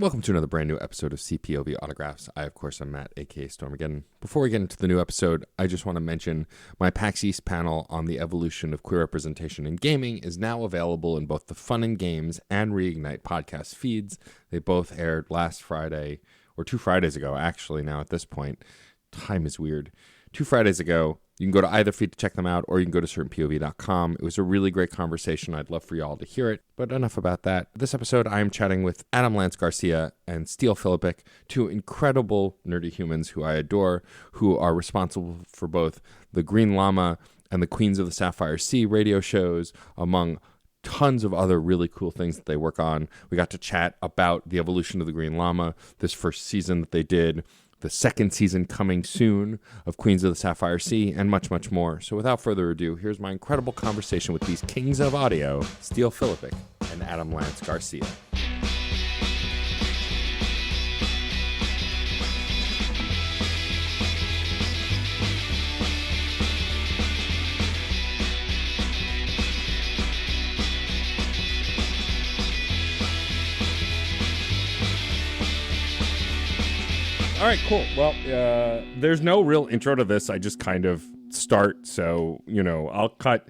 Welcome to another brand new episode of CPOV Autographs. I, of course, am Matt, aka Stormageddon. Before we get into the new episode, I just want to mention my PAX East panel on the evolution of queer representation in gaming is now available in both the Fun and Games and Reignite podcast feeds. They both aired last Friday, or 2 Fridays ago, actually, now at this point. Time is weird. 2 Fridays ago. You can go to either feed to check them out, or you can go to certainpov.com. It was a really great conversation. I'd love for you all to hear it. But enough about that. This episode, I am chatting with Adam Lance Garcia and Steele Filipek, 2 incredible nerdy humans who I adore, who are responsible for both the Green Llama and the Queens of the Sapphire Sea radio shows, among tons of other really cool things that they work on. We got to chat about the evolution of the Green Llama, this first season that they did, the second season coming soon of Queens of the Sapphire Sea, and much, much more. So without further ado, here's my incredible conversation with these kings of audio, Steele Filipek and Adam Lance Garcia. All right, cool. Well, there's no real intro to this. I just kind of start. So, I'll cut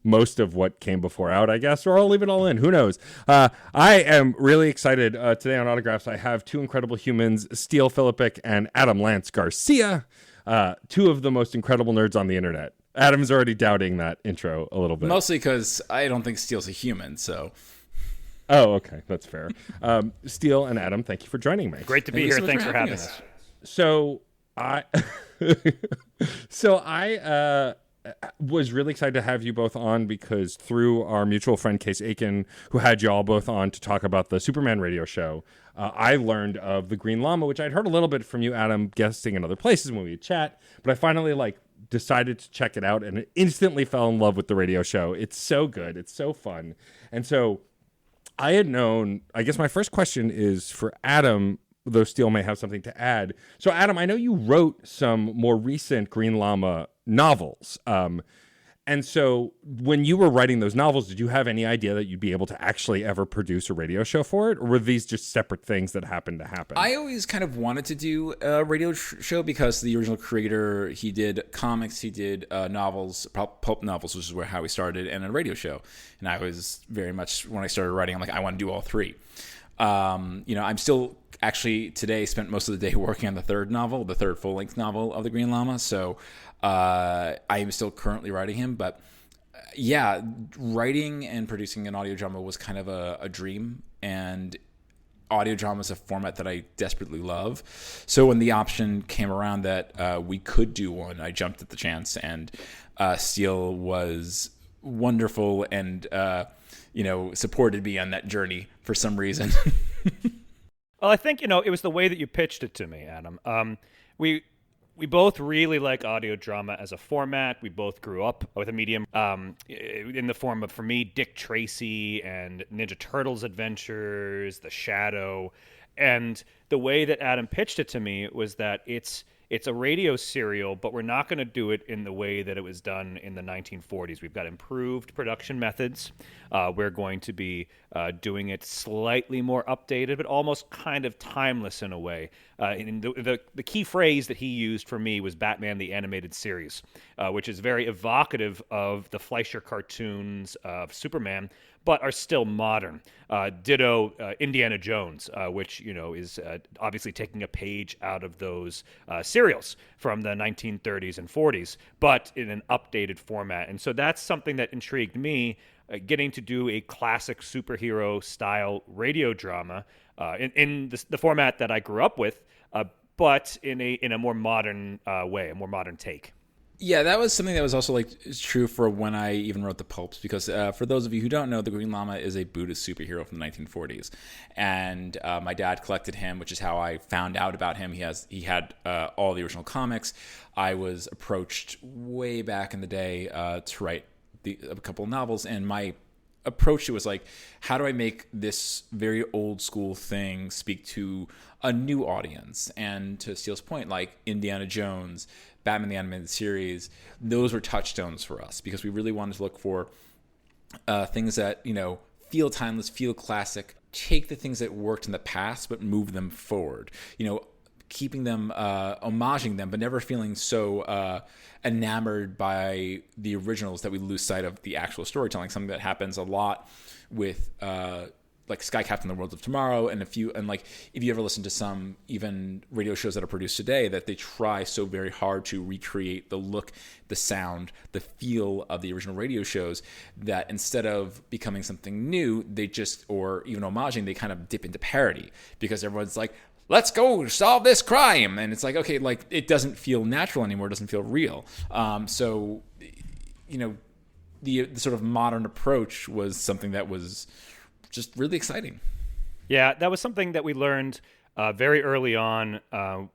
most of what came before out, I guess, or I'll leave it all in. Who knows? I am really excited. Today on Autographs, I have 2 incredible humans, Steele Filipek and Adam Lance Garcia, 2 of the most incredible nerds on the internet. Adam's already doubting that intro a little bit. Mostly because I don't think Steele's a human, so... Oh, okay. That's fair. Steele and Adam, thank you for joining me. Great to be here. Thanks for having us. So I was really excited to have you both on because through our mutual friend Case Aiken, who had you all both on to talk about the Superman radio show, I learned of the Green Llama, which I'd heard a little bit from you, Adam, guesting in other places when we chat, but I finally decided to check it out and instantly fell in love with the radio show. It's so good. It's so fun. And so I had known, I guess my first question is for Adam, though Steele may have something to add. So Adam, I know you wrote some more recent Green Llama novels. And so when you were writing those novels, did you have any idea that you'd be able to actually ever produce a radio show for it? Or were these just separate things that happened to happen? I always kind of wanted to do a radio show because the original creator, he did comics, he did novels, pulp novels, which is how he started, and a radio show. And I was very much, when I started writing, I'm like, I want to do all 3. I'm still actually today spent most of the day working on the 3rd novel, the 3rd full-length novel of the Green Llama. So I am still currently writing him. But yeah, writing and producing an audio drama was kind of a dream. And audio drama is a format that I desperately love. So when the option came around that we could do one, I jumped at the chance. And Steele was wonderful and supported me on that journey for some reason. Well, I think, it was the way that you pitched it to me, Adam. We both really like audio drama as a format. We both grew up with a medium in the form of, for me, Dick Tracy and Ninja Turtles adventures, The Shadow. And the way that Adam pitched it to me was that it's a radio serial, but we're not going to do it in the way that it was done in the 1940s. We've got improved production methods. We're going to be doing it slightly more updated, but almost kind of timeless in a way. And the key phrase that he used for me was Batman the Animated Series, which is very evocative of the Fleischer cartoons of Superman, but are still modern. Ditto Indiana Jones, which is obviously taking a page out of those serials from the 1930s and 40s, but in an updated format. And so that's something that intrigued me, getting to do a classic superhero style radio drama in the format that I grew up with, but in a more modern way, a more modern take. Yeah, that was something that was also true for when I even wrote the pulps, because for those of you who don't know, the Green Llama is a Buddhist superhero from the 1940s, and my dad collected him, which is how I found out about him. He had all the original comics. I was approached way back in the day to write a couple of novels, and my approach to it was how do I make this very old school thing speak to a new audience? And to Steele's point, Indiana Jones, Batman the Animated Series, those were touchstones for us because we really wanted to look for things that, feel timeless, feel classic, take the things that worked in the past but move them forward. Keeping them, homaging them, but never feeling so enamored by the originals that we lose sight of the actual storytelling. Something that happens a lot with like Sky Captain: The Worlds of Tomorrow, and if you ever listen to some even radio shows that are produced today, that they try so very hard to recreate the look, the sound, the feel of the original radio shows, that instead of becoming something new, they just, or even homaging, they kind of dip into parody, because everyone's like, let's go solve this crime. And it's like, okay, like it doesn't feel natural anymore. It doesn't feel real. So, the sort of modern approach was something that was just really exciting. Yeah, that was something that we learned very early on.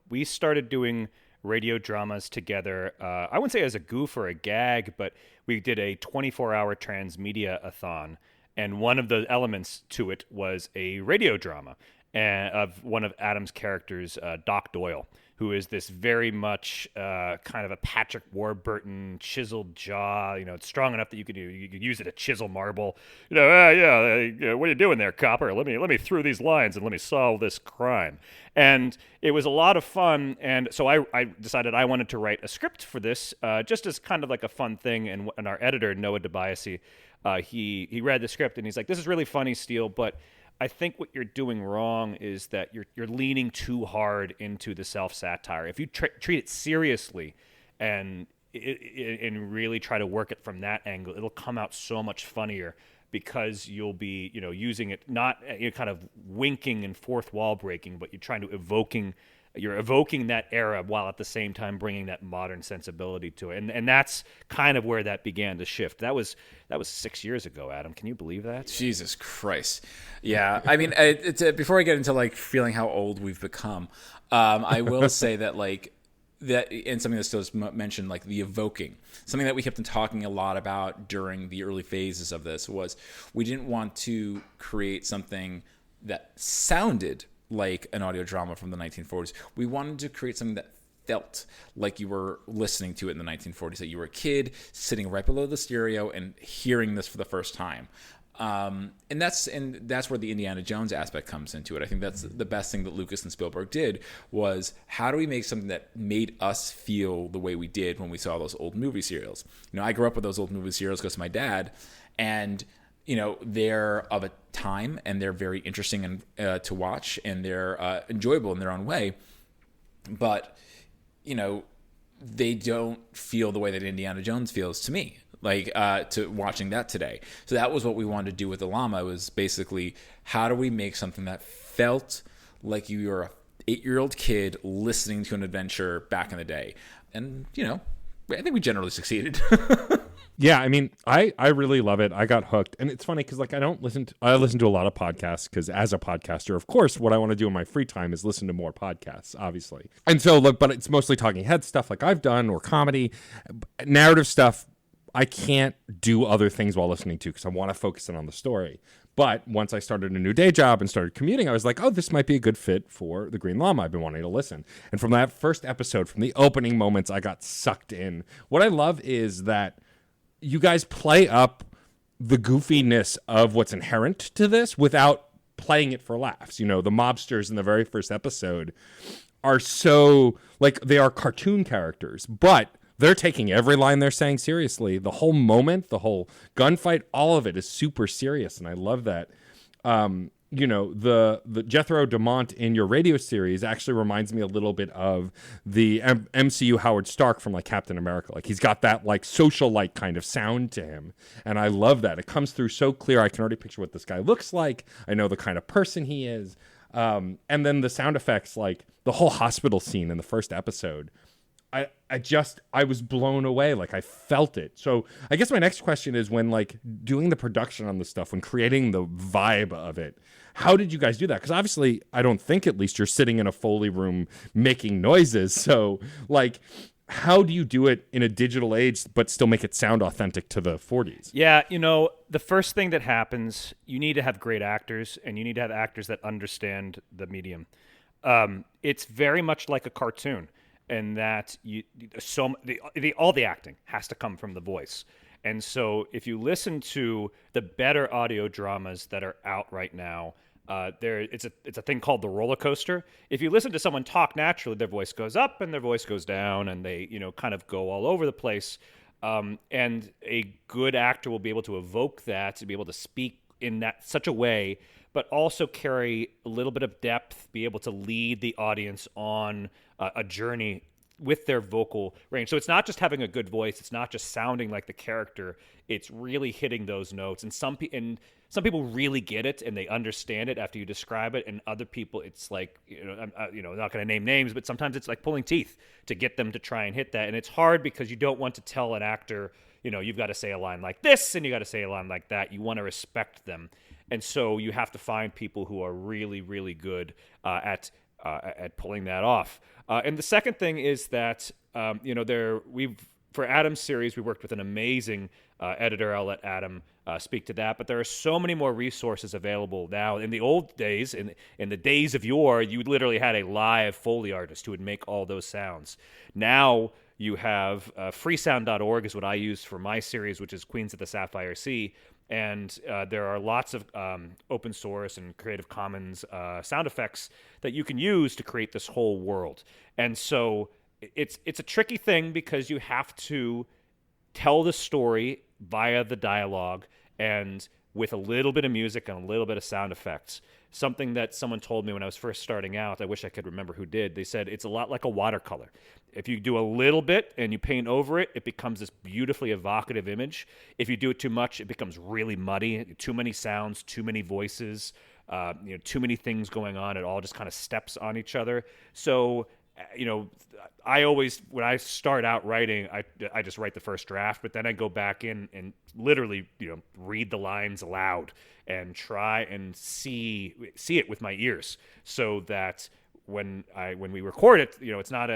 We started doing radio dramas together. I wouldn't say as a goof or a gag, but we did a 24-hour transmedia-a-thon. And one of the elements to it was a radio drama of one of Adam's characters, Doc Doyle, who is this very much kind of a Patrick Warburton chiseled jaw. It's strong enough that you could use it to chisel marble. What are you doing there, copper? Let me through these lines and let me solve this crime. And it was a lot of fun. And so I decided I wanted to write a script for this, just as kind of like a fun thing. And our editor, Noah DeBiase, he read the script and he's like, "This is really funny, Steele, but I think what you're doing wrong is that you're leaning too hard into the self-satire. If you treat it seriously and really try to work it from that angle, it'll come out so much funnier, because you'll be using it not kind of winking and fourth wall breaking, but you're evoking that era while at the same time bringing that modern sensibility to it. And that's kind of where that began to shift. That was 6 years ago, Adam. Can you believe that? Jesus Christ. Yeah. I mean, before I get into like feeling how old we've become, I will say that that, and something that Still just mentioned, like the evoking, something that we kept on talking a lot about during the early phases of this was we didn't want to create something that sounded like an audio drama from the 1940s. We wanted to create something that felt like you were listening to it in the 1940s, that you were a kid sitting right below the stereo and hearing this for the first time. And that's where the Indiana Jones aspect comes into it. I think that's the best thing that Lucas and Spielberg did, was how do we make something that made us feel the way we did when we saw those old movie serials? I grew up with those old movie serials because of my dad, and they're of a time, and they're very interesting and to watch, and they're enjoyable in their own way. But they don't feel the way that Indiana Jones feels to me, to watching that today. So that was what we wanted to do with the Llama. Was basically, how do we make something that felt like you were a 8-year-old kid listening to an adventure back in the day? And I think we generally succeeded. Yeah, I mean, I really love it. I got hooked. And it's funny because I listen to a lot of podcasts, because as a podcaster, of course, what I want to do in my free time is listen to more podcasts, obviously. And so, but it's mostly talking head stuff like I've done, or comedy, narrative stuff. I can't do other things while listening to, because I want to focus in on the story. But once I started a new day job and started commuting, I was like, oh, this might be a good fit for the Green Llama. I've been wanting to listen. And from that first episode, from the opening moments, I got sucked in. What I love is that you guys play up the goofiness of what's inherent to this without playing it for laughs. The mobsters in the very first episode are so, they are cartoon characters, but they're taking every line they're saying seriously. The whole moment, the whole gunfight, all of it is super serious, and I love that. The Jethro DeMont in your radio series actually reminds me a little bit of the MCU Howard Stark from Captain America. He's got that socialite kind of sound to him, and I love that. It comes through so clear. I can already picture what this guy looks like. I know the kind of person he is. And then the sound effects, the whole hospital scene in the first episode, I was blown away. I felt it. So I guess my next question is, when doing the production on this stuff, when creating the vibe of it, how did you guys do that? Because obviously, I don't think, at least, you're sitting in a Foley room making noises. So how do you do it in a digital age but still make it sound authentic to the 40s? Yeah, the first thing that happens, you need to have great actors, and you need to have actors that understand the medium. It's very much like a cartoon, and that all the acting has to come from the voice. And so if you listen to the better audio dramas that are out right now, it's a thing called the roller coaster. If you listen to someone talk naturally, their voice goes up and their voice goes down, and they kind of go all over the place. And a good actor will be able to evoke that, to be able to speak in that such a way, but also carry a little bit of depth, be able to lead the audience on a journey with their vocal range. So it's not just having a good voice. It's not just sounding like the character. It's really hitting those notes. And some people really get it and they understand it after you describe it. And other people, it's like, I'm not going to name names, but sometimes it's like pulling teeth to get them to try and hit that. And it's hard because you don't want to tell an actor, you've got to say a line like this and you got to say a line like that. You want to respect them. And so you have to find people who are really, really good at pulling that off. And the second thing is that, for Adam's series, we worked with an amazing editor. I'll let Adam speak to that. But there are so many more resources available now. In the old days, in the days of yore, you literally had a live Foley artist who would make all those sounds. Now you have freesound.org is what I use for my series, which is Queens of the Sapphire Sea. And there are lots of open source and Creative Commons sound effects that you can use to create this whole world. And so it's a tricky thing because you have to tell the story via the dialogue and with a little bit of music and a little bit of sound effects. Something that someone told me when I was first starting out, I wish I could remember who did. They said it's a lot like a watercolor. If you do a little bit and you paint over it, it becomes this beautifully evocative image. If you do it too much, it becomes really muddy. Too many sounds, too many voices, too many things going on. It all just kind of steps on each other. So, I always, when I start out writing, I just write the first draft, but then I go back in and literally, read the lines aloud and try and see it with my ears, so that when we record it, it's not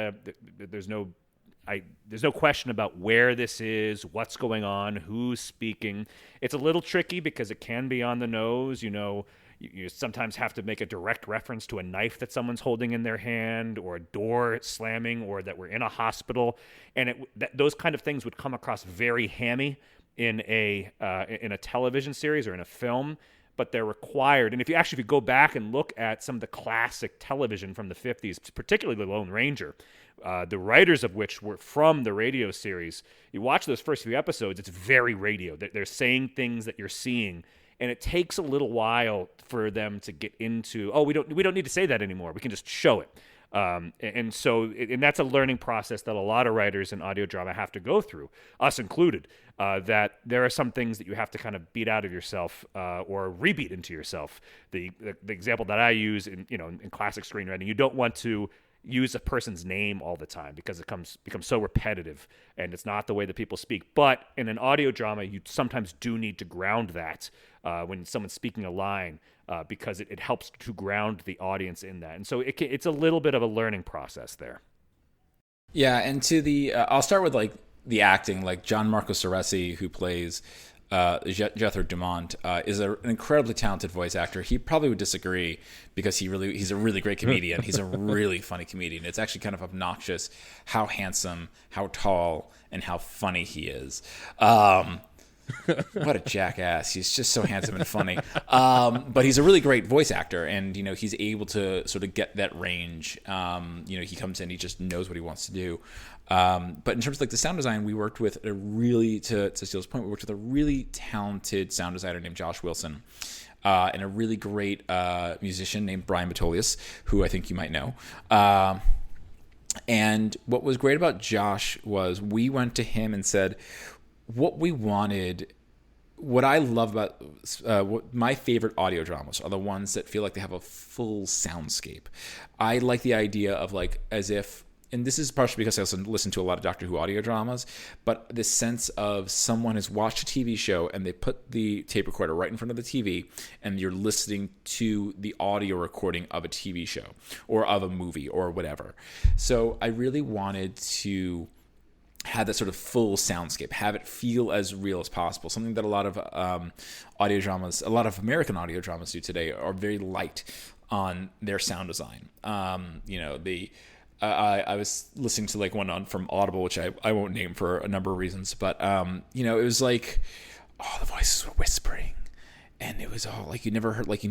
there's no question about where this is, what's going on, who's speaking. It's a little tricky because it can be on the nose, You sometimes have to make a direct reference to a knife that someone's holding in their hand, or a door slamming, or that we're in a hospital, and those kind of things would come across very hammy in a television series or in a film, but they're required. And if you go back and look at some of the classic television from the 50s, particularly The Lone Ranger, the writers of which were from the radio series, you watch those first few episodes, it's very radio. They're saying things that you're seeing. And it takes a little while for them to get into, we don't need to say that anymore. We can just show it. And that's a learning process that a lot of writers in audio drama have to go through, us included, that there are some things that you have to kind of beat out of yourself or rebeat into yourself. The example that I use in classic screenwriting, you don't want to use a person's name all the time because it becomes so repetitive and it's not the way that people speak. But in an audio drama, you sometimes do need to ground that when someone's speaking a line because it helps to ground the audience in that. And so it's a little bit of a learning process there. Yeah, and I'll start with like the acting, like John Marco Ceresi, who plays Jethro Dumont, is an incredibly talented voice actor. He probably would disagree because he's a really great comedian. He's a really funny comedian. It's actually kind of obnoxious how handsome, how tall, and how funny he is. What a jackass. He's just so handsome and funny. But he's a really great voice actor, and he's able to sort of get that range. He comes in, he just knows what he wants to do. But in terms of like the sound design, we worked with to Steele's point, we worked with a really talented sound designer named Josh Wilson, and a really great musician named Brian Batolius, who I think you might know. And what was great about Josh was we went to him and said, what I love about what my favorite audio dramas are the ones that feel like they have a full soundscape. I like the idea of like as if, and this is partially because I also listen to a lot of Doctor Who audio dramas, but this sense of someone has watched a TV show and they put the tape recorder right in front of the TV and you're listening to the audio recording of a TV show or of a movie or whatever. So I really wanted to have that sort of full soundscape, have it feel as real as possible. Something that a lot of audio dramas, a lot of American audio dramas do today are very light on their sound design. I was listening to like one from Audible, which I won't name for a number of reasons, but it was like, the voices were whispering and it was all like you never heard like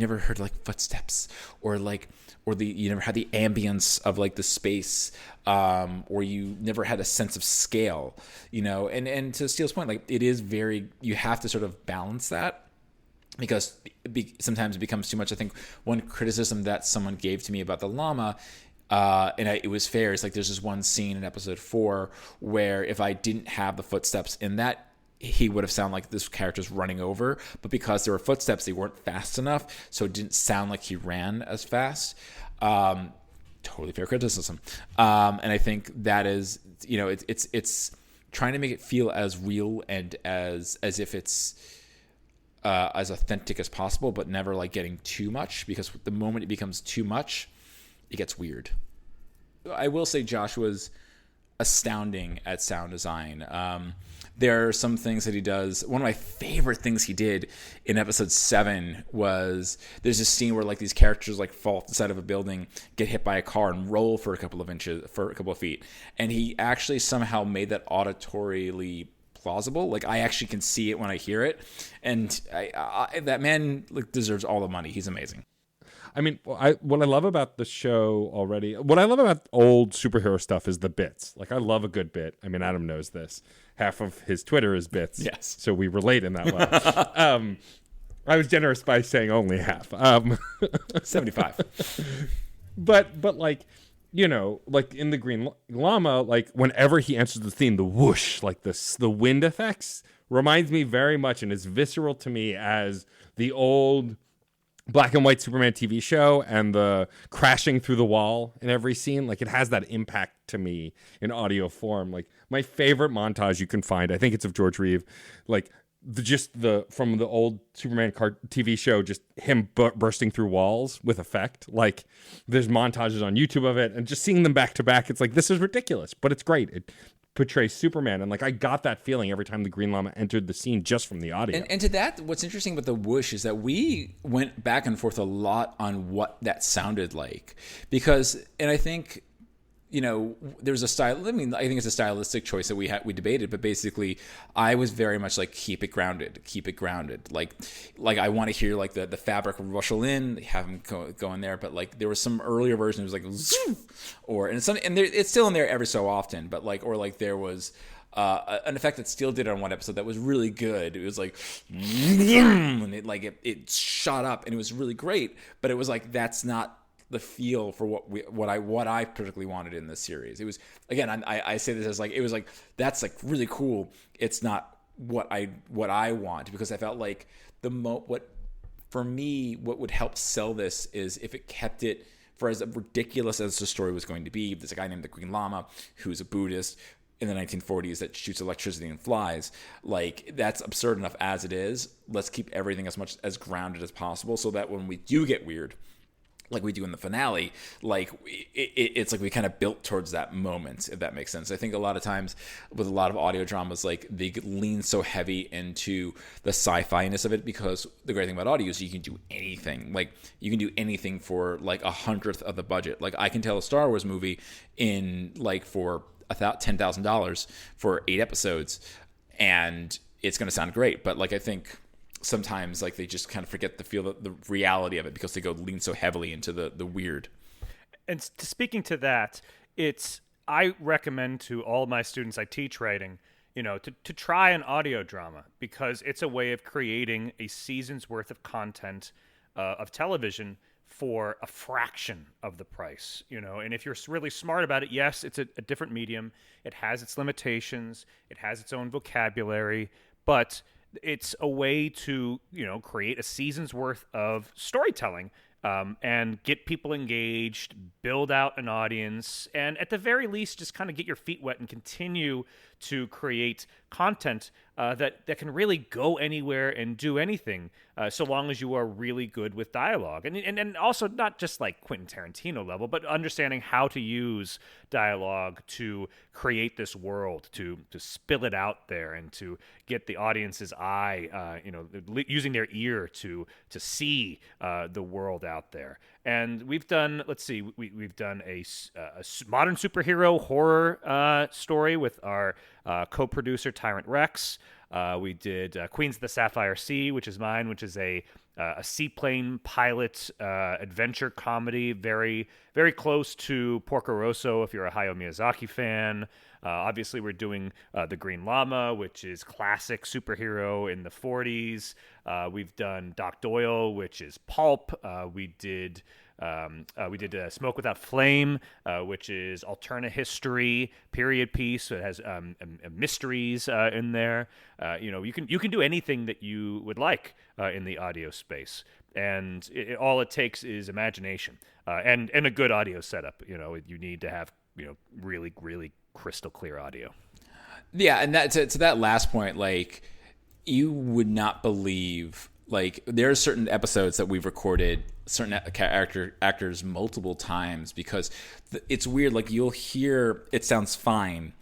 footsteps or you never had the ambience of like the space, or you never had a sense of scale, and to Steele's point, like it is you have to sort of balance that, because sometimes it becomes too much. I think one criticism that someone gave to me about the llama, it was fair, is like there's this one scene in episode 4 where if I didn't have the footsteps in that, he would have sounded like this character's running over, but because there were footsteps, they weren't fast enough, so it didn't sound like he ran as fast. Totally fair criticism. And I think that is, it's trying to make it feel as real and as if it's as authentic as possible, but never like getting too much, because the moment it becomes too much, it gets weird. I will say Josh was astounding at sound design. There are some things that he does. One of my favorite things he did in episode 7 was there's this scene where like these characters like fall off the side of a building, get hit by a car, and roll for a couple of feet. And he actually somehow made that auditorily plausible. Like I actually can see it when I hear it. And that man deserves all the money. He's amazing. I mean, what I love about the show already, what I love about old superhero stuff is the bits. Like, I love a good bit. I mean, Adam knows this. Half of his Twitter is bits. Yes. So we relate in that way. I was generous by saying only half. 75. But like, like in the Green Llama, like whenever he enters the theme, the whoosh, like the wind effects reminds me very much and is visceral to me as the old black and white Superman TV show and the crashing through the wall in every scene. Like it has that impact to me in audio form. Like my favorite montage you can find, I think it's of George Reeve, like from the old Superman TV show, just him bursting through walls with effect. Like there's montages on YouTube of it, and just seeing them back to back, it's like, this is ridiculous, but it's great. It portrays Superman, and like I got that feeling every time the Green Llama entered the scene just from the audio. And to that, what's interesting with the whoosh is that we went back and forth a lot on what that sounded like, and I think there's a style. I mean, I think it's a stylistic choice that we debated, but basically, I was very much like keep it grounded. Like I want to hear like the fabric rustle in, have him go in there. But like there was some earlier version, it was like it's still in there every so often. But there was an effect that Steele did on one episode that was really good. It was like, and it shot up, and it was really great. But it was like that's not the feel for what I particularly wanted in this series. It was, again, I say this as like, it was like, that's like really cool. It's not what I want, because I felt like what would help sell this is if it kept it, for as ridiculous as the story was going to be. There's a guy named the Green Llama who's a Buddhist in the 1940s that shoots electricity and flies. Like, that's absurd enough as it is. Let's keep everything as grounded as possible, so that when we do get weird, like we do in the finale, like it's like we kind of built towards that moment, if that makes sense. I think a lot of times with a lot of audio dramas, like they lean so heavy into the sci-fi-ness of it, because the great thing about audio is you can do anything. Like you can do anything for like 1/100th of the budget. Like I can tell a Star Wars movie in like for $10,000 for 8 episodes, and it's going to sound great. But like I think sometimes like they just kind of forget the reality of it, because they lean so heavily into the weird. And speaking to that, I recommend to all my students I teach writing, to try an audio drama, because it's a way of creating a season's worth of content of television for a fraction of the price, and if you're really smart about it, yes, it's a different medium. It has its limitations. It has its own vocabulary, but it's a way to, create a season's worth of storytelling, and get people engaged, build out an audience, and at the very least, just kind of get your feet wet and continue to create content that can really go anywhere and do anything, so long as you are really good with dialogue. And also not just like Quentin Tarantino level, but understanding how to use dialogue to create this world, to spill it out there, and to get the audience's eye, using their ear to see the world out there. And we've done, we've done a modern superhero horror story with our co-producer Tyrant Rex. We did Queens of the Sapphire Sea, which is mine, which is a seaplane pilot adventure comedy, very, very close to Porco Rosso if you're a Hayao Miyazaki fan. Obviously, we're doing The Green Llama, which is classic superhero in the 40s. We've done Doc Doyle, which is pulp. We did Smoke Without Flame, which is alternate history period piece. So it has mysteries in there. You can do anything that you would like in the audio space, and all it takes is imagination and a good audio setup. You need to have really, really crystal clear audio. Yeah, and that to that last point, like, you would not believe, like, there are certain episodes that we've recorded certain actors multiple times because it's weird. Like, you'll hear it sounds fine,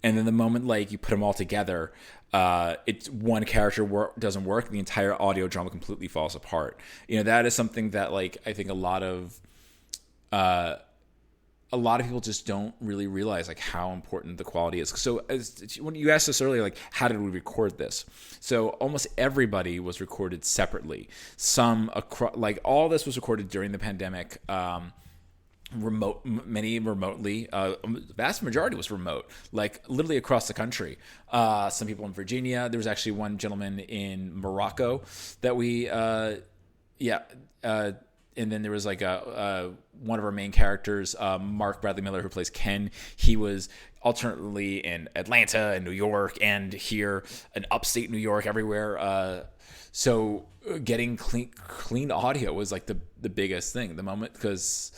and then the moment like you put them all together, it's one character doesn't work, the entire audio drama completely falls apart. That is something that, like, I think a lot of people just don't really realize, like, how important the quality is. So when you asked us earlier, like, how did we record this? So almost everybody was recorded separately. Like, all this was recorded during the pandemic. Many remotely. Vast majority was remote, like literally across the country. Some people in Virginia. There was actually one gentleman in Morocco that we, and then there was like one of our main characters, Mark Bradley Miller, who plays Ken. He was alternately in Atlanta and New York and here in upstate New York, everywhere. So getting clean audio was like the biggest thing, the moment, because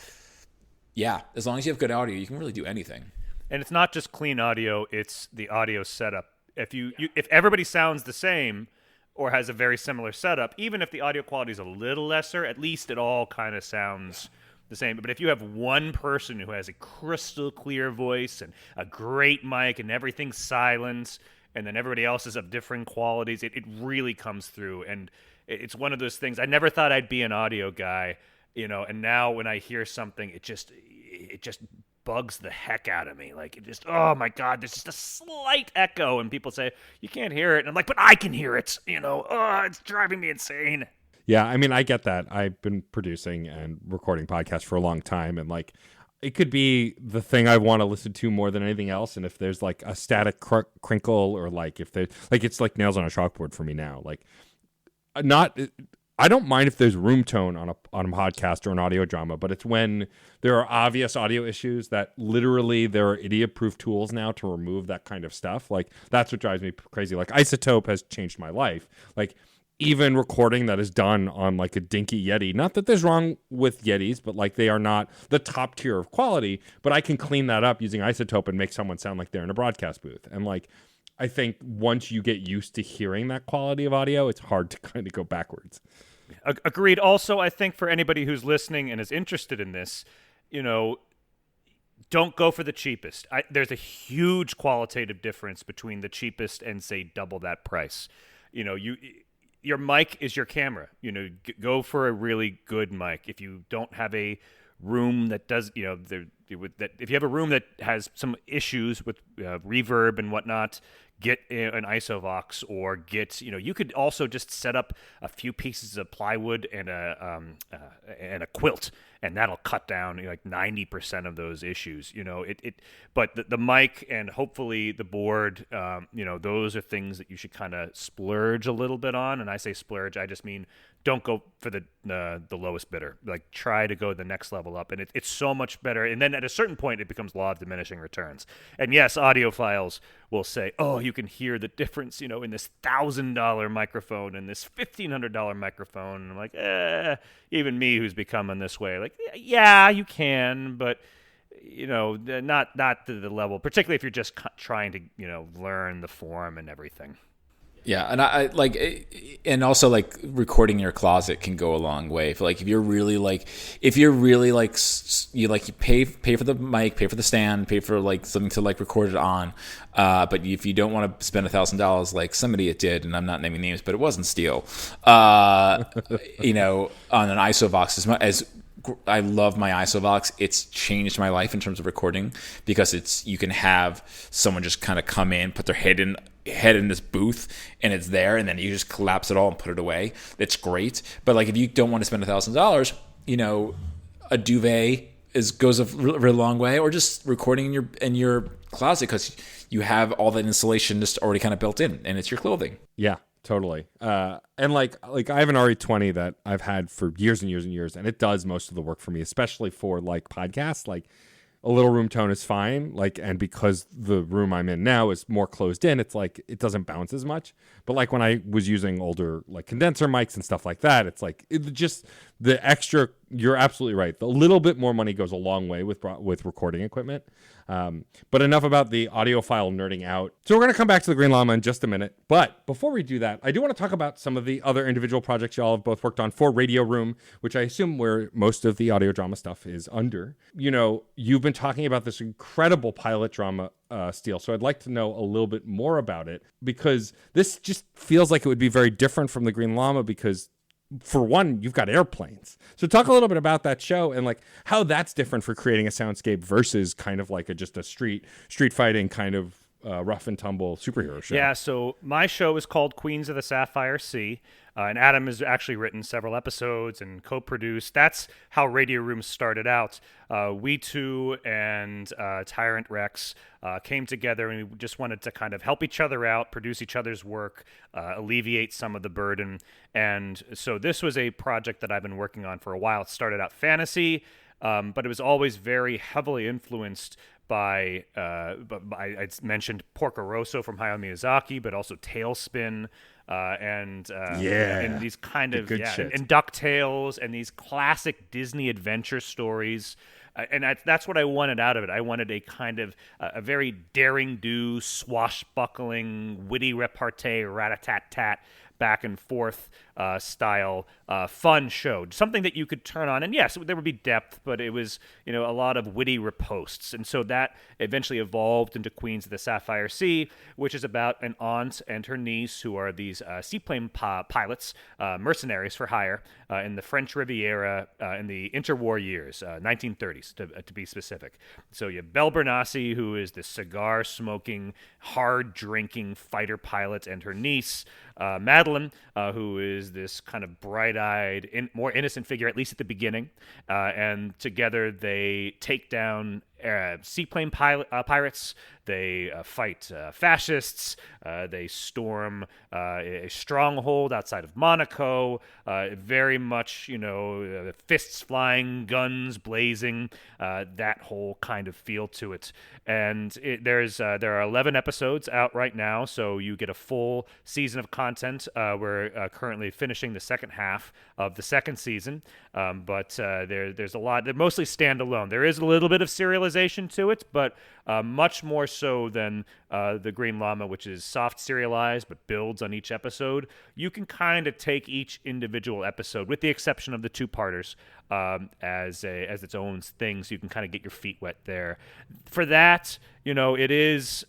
as long as you have good audio, you can really do anything. And it's not just clean audio; it's the audio setup. If everybody sounds the same or has a very similar setup, even if the audio quality is a little lesser, at least it all kind of sounds the same. But if you have one person who has a crystal clear voice and a great mic and everything's silent, and then everybody else is of different qualities, it really comes through. And it's one of those things. I never thought I'd be an audio guy, and now when I hear something, it just bugs the heck out of me. Like, it just, oh my God, there's just a slight echo, and people say, you can't hear it. And I'm like, but I can hear it, it's driving me insane. Yeah, I mean, I get that. I've been producing and recording podcasts for a long time, and like, it could be the thing I want to listen to more than anything else. And if there's like a static crinkle, or like if there's like, it's like nails on a chalkboard for me now. Like, I don't mind if there's room tone on a podcast or an audio drama, but it's when there are obvious audio issues that literally there are idiot-proof tools now to remove that kind of stuff. Like, that's what drives me crazy. Like, Isotope has changed my life. Like, even recording that is done on like a dinky Yeti, not that there's wrong with Yetis, but like, they are not the top tier of quality, but I can clean that up using Isotope and make someone sound like they're in a broadcast booth. And like, I think once you get used to hearing that quality of audio, it's hard to kind of go backwards. Agreed. Also, I think for anybody who's listening and is interested in this, don't go for the cheapest. There's a huge qualitative difference between the cheapest and, say, double that price. Your mic is your camera. Go for a really good mic. If you don't have a room that does, if you have a room that has some issues with reverb and whatnot, get an IsoVox, or get, you could also just set up a few pieces of plywood and a quilt, and that'll cut down like 90% of those issues. But the mic and hopefully the board, those are things that you should kind of splurge a little bit on. And I say splurge, I just mean don't go for the lowest bidder. Like, try to go the next level up, and it's so much better. And then at a certain point, it becomes law of diminishing returns. And yes, audiophiles will say, oh, you can hear the difference, in this $1,000 microphone and this $1,500 microphone. And I'm like, even me who's becoming this way, like, yeah, you can, but not to the level, particularly if you're just trying to, learn the form and everything. Yeah, and I like, and also like recording in your closet can go a long way. If you're really you pay for the mic, pay for the stand, pay for like something to like record it on. But if you don't want to spend $1,000, like somebody it did, and I'm not naming names, but it wasn't Steele. On an IsoVox, as I love my isovox. It's changed my life in terms of recording because you can have someone just kind of come in, put their head in this booth, and it's there, and then you just collapse it all and put it away. It's great. But like if you don't want to spend $1,000, a duvet goes a really long way, or just recording in your closet because you have all that insulation just already kind of built in, and it's your clothing. Yeah, totally. And like I have an RE20 that I've had for years and years and years, and it does most of the work for me, especially for like podcasts. Like a little room tone is fine. Like, and because the room I'm in now is more closed in, it's like it doesn't bounce as much. But like when I was using older like condenser mics and stuff like that, it's like just the extra. You're absolutely right. The little bit more money goes a long way with recording equipment. But enough about the audiophile nerding out. So we're going to come back to the Green Llama in just a minute. But before we do that, I do want to talk about some of the other individual projects y'all have both worked on for Radio Room, which I assume where most of the audio drama stuff is under. You've been talking about this incredible pilot drama, Steele. So I'd like to know a little bit more about it, because this just feels like it would be very different from the Green Llama because, for one, you've got airplanes. So talk a little bit about that show and like how that's different for creating a soundscape versus kind of like just a street fighting kind of rough and tumble superhero show. Yeah, so my show is called Queens of the Sapphire Sea, and Adam has actually written several episodes and co-produced. That's how Radio Room started out. We two and Tyrant Rex came together, and we just wanted to kind of help each other out, produce each other's work, alleviate some of the burden. And so this was a project that I've been working on for a while. It started out fantasy, but it was always very heavily influenced by I mentioned Porco Rosso from Hayao Miyazaki, but also Tailspin, and these kind of and DuckTales and these classic Disney adventure stories. And that's what I wanted out of it. I wanted a kind of a very daring-do, swashbuckling, witty repartee, rat-a-tat-tat, back and forth style fun show, something that you could turn on, and yes, there would be depth, but it was a lot of witty ripostes. And so that eventually evolved into Queens of the Sapphire Sea, which is about an aunt and her niece who are these seaplane pilots, mercenaries for hire in the French Riviera in the interwar years, 1930s to be specific. So you have Belle Bernassi, who is the cigar smoking, hard drinking fighter pilot, and her niece Madeline, who is this kind of bright-eyed, more innocent figure, at least at the beginning. And together they take down seaplane pirates. They fight fascists. They storm a stronghold outside of Monaco. Very much, fists flying, guns blazing, that whole kind of feel to it. And there are 11 episodes out right now, so you get a full season of content. We're currently finishing the second half of the second season, but there's a lot. They're mostly standalone. There is a little bit of serialization to it, but much more so than the Green Llama, which is soft serialized but builds on each episode. You can kind of take each individual episode, with the exception of the two-parters, as its own thing, so you can kind of get your feet wet there. For that, it is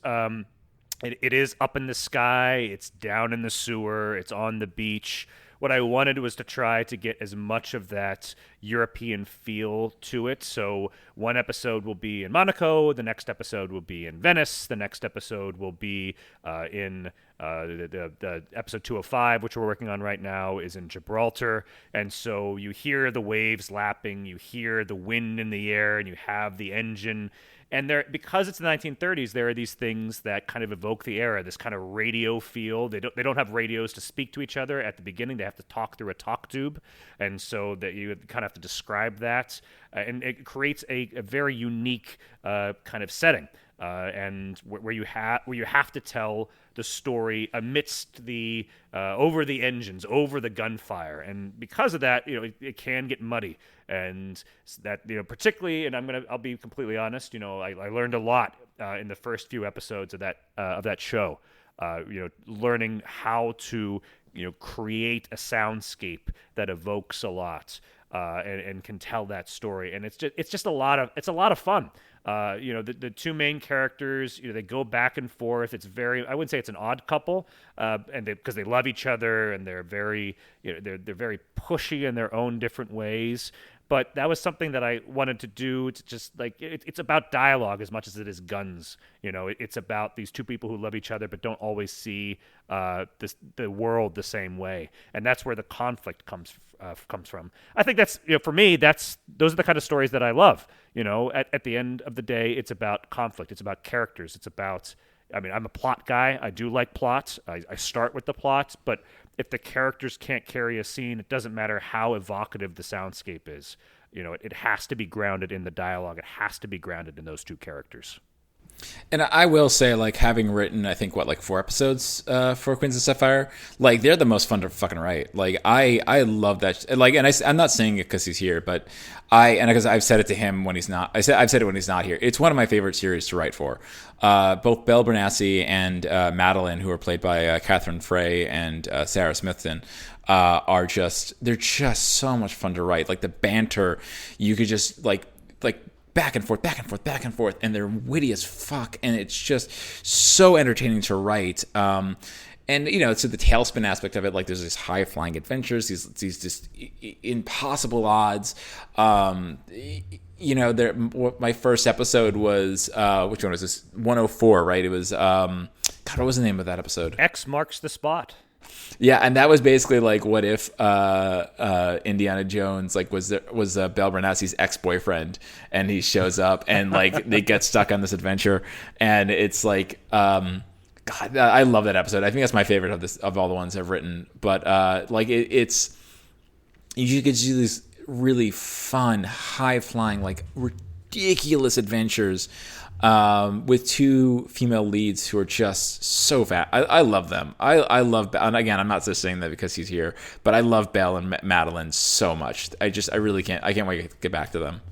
it is up in the sky, it's down in the sewer, it's on the beach. What I wanted was to try to get as much of that European feel to it. So one episode will be in Monaco, the next episode will be in Venice, the next episode will be in the episode 205, which we're working on right now, is in Gibraltar. And so you hear the waves lapping, you hear the wind in the air, and you have the engine. And because it's the 1930s, there are these things that kind of evoke the era, this kind of radio feel. They don't have radios to speak to each other at the beginning. They have to talk through a talk tube, and so that you kind of have to describe that. And it creates a very unique kind of setting, and where you have to tell the story amidst the over the engines, over the gunfire, and because of that, it can get muddy. And that, particularly, and I'll be completely honest, I learned a lot in the first few episodes of that show. Learning how to create a soundscape that evokes a lot and can tell that story, and it's a lot of fun. The two main characters, they go back and forth. It's I wouldn't say it's an odd couple, and because they love each other and they're very, they're very pushy in their own different ways. But that was something that I wanted to do. It's just like it's about dialogue as much as it is guns. It's about these two people who love each other but don't always see the world the same way, and that's where the conflict comes from. I think that's for me. Those are the kind of stories that I love. At the end of the day, it's about conflict. It's about characters. It's about. I mean, I'm a plot guy. I do like plot. I start with the plot, but if the characters can't carry a scene, it doesn't matter how evocative the soundscape is. It has to be grounded in the dialogue. It has to be grounded in those two characters. And I will say, like, having written, I think, 4 episodes for Queens of Sapphire, like, they're the most fun to fucking write. Like, I love that. Like, and I'm not saying it because he's here, but because I've said it to him when he's not. I've said it when he's not here. It's one of my favorite series to write for. Both Belle Bernassi and Madeline, who are played by Catherine Frey and Sarah Smithson, they're just so much fun to write. Like, the banter, you could just like back and forth, and they're witty as fuck, and it's just so entertaining to write. And so the tailspin aspect of it, like there's these high flying adventures, these just impossible odds. My first episode was which one was this? 104, right? It was God, what was the name of that episode? X marks the spot. Yeah, and that was basically like, what if Indiana Jones was Belle Bernassi's ex-boyfriend, and he shows up and like they get stuck on this adventure, and it's like, God, I love that episode. I think that's my favorite of all the ones I've written. But it's you get to do these really fun, high-flying, like ridiculous adventures. With two female leads who are just so fat. I love them. I love, and again, I'm not just saying that because he's here, but I love Belle and Madeline so much. I really can't wait to get back to them.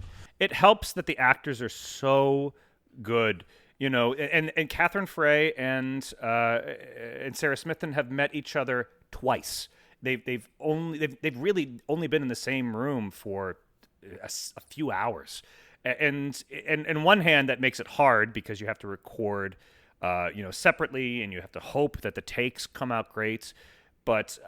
It helps that the actors are so good, and Catherine Frey and Sarah Smithson have met each other twice. They've really only been in the same room for a few hours. And on one hand, that makes it hard because you have to record, separately, and you have to hope that the takes come out great. But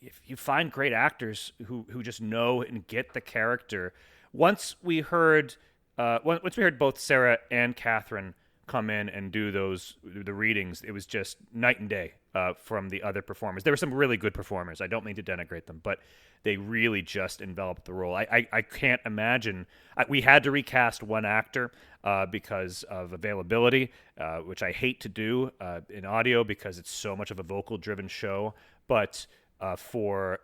if you find great actors who just know and get the character, once we heard both Sarah and Catherine come in and do the readings, it was just night and day from the other performers. There were some really good performers. I don't mean to denigrate them, but they really just enveloped the role. I can't imagine. We had to recast one actor because of availability, which I hate to do in audio because it's so much of a vocal-driven show. But for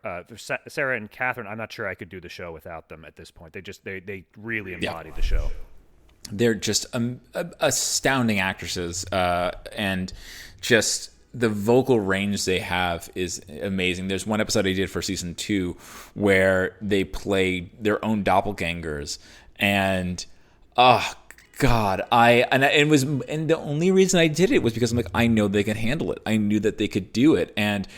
Sarah and Catherine, I'm not sure I could do the show without them at this point. They really embodied the show. They're just astounding actresses, and just the vocal range they have is amazing. There's one episode I did for season 2 where they play their own doppelgangers, and oh God, and the only reason I did it was because I'm like, I know they can handle it. I knew that they could do it, and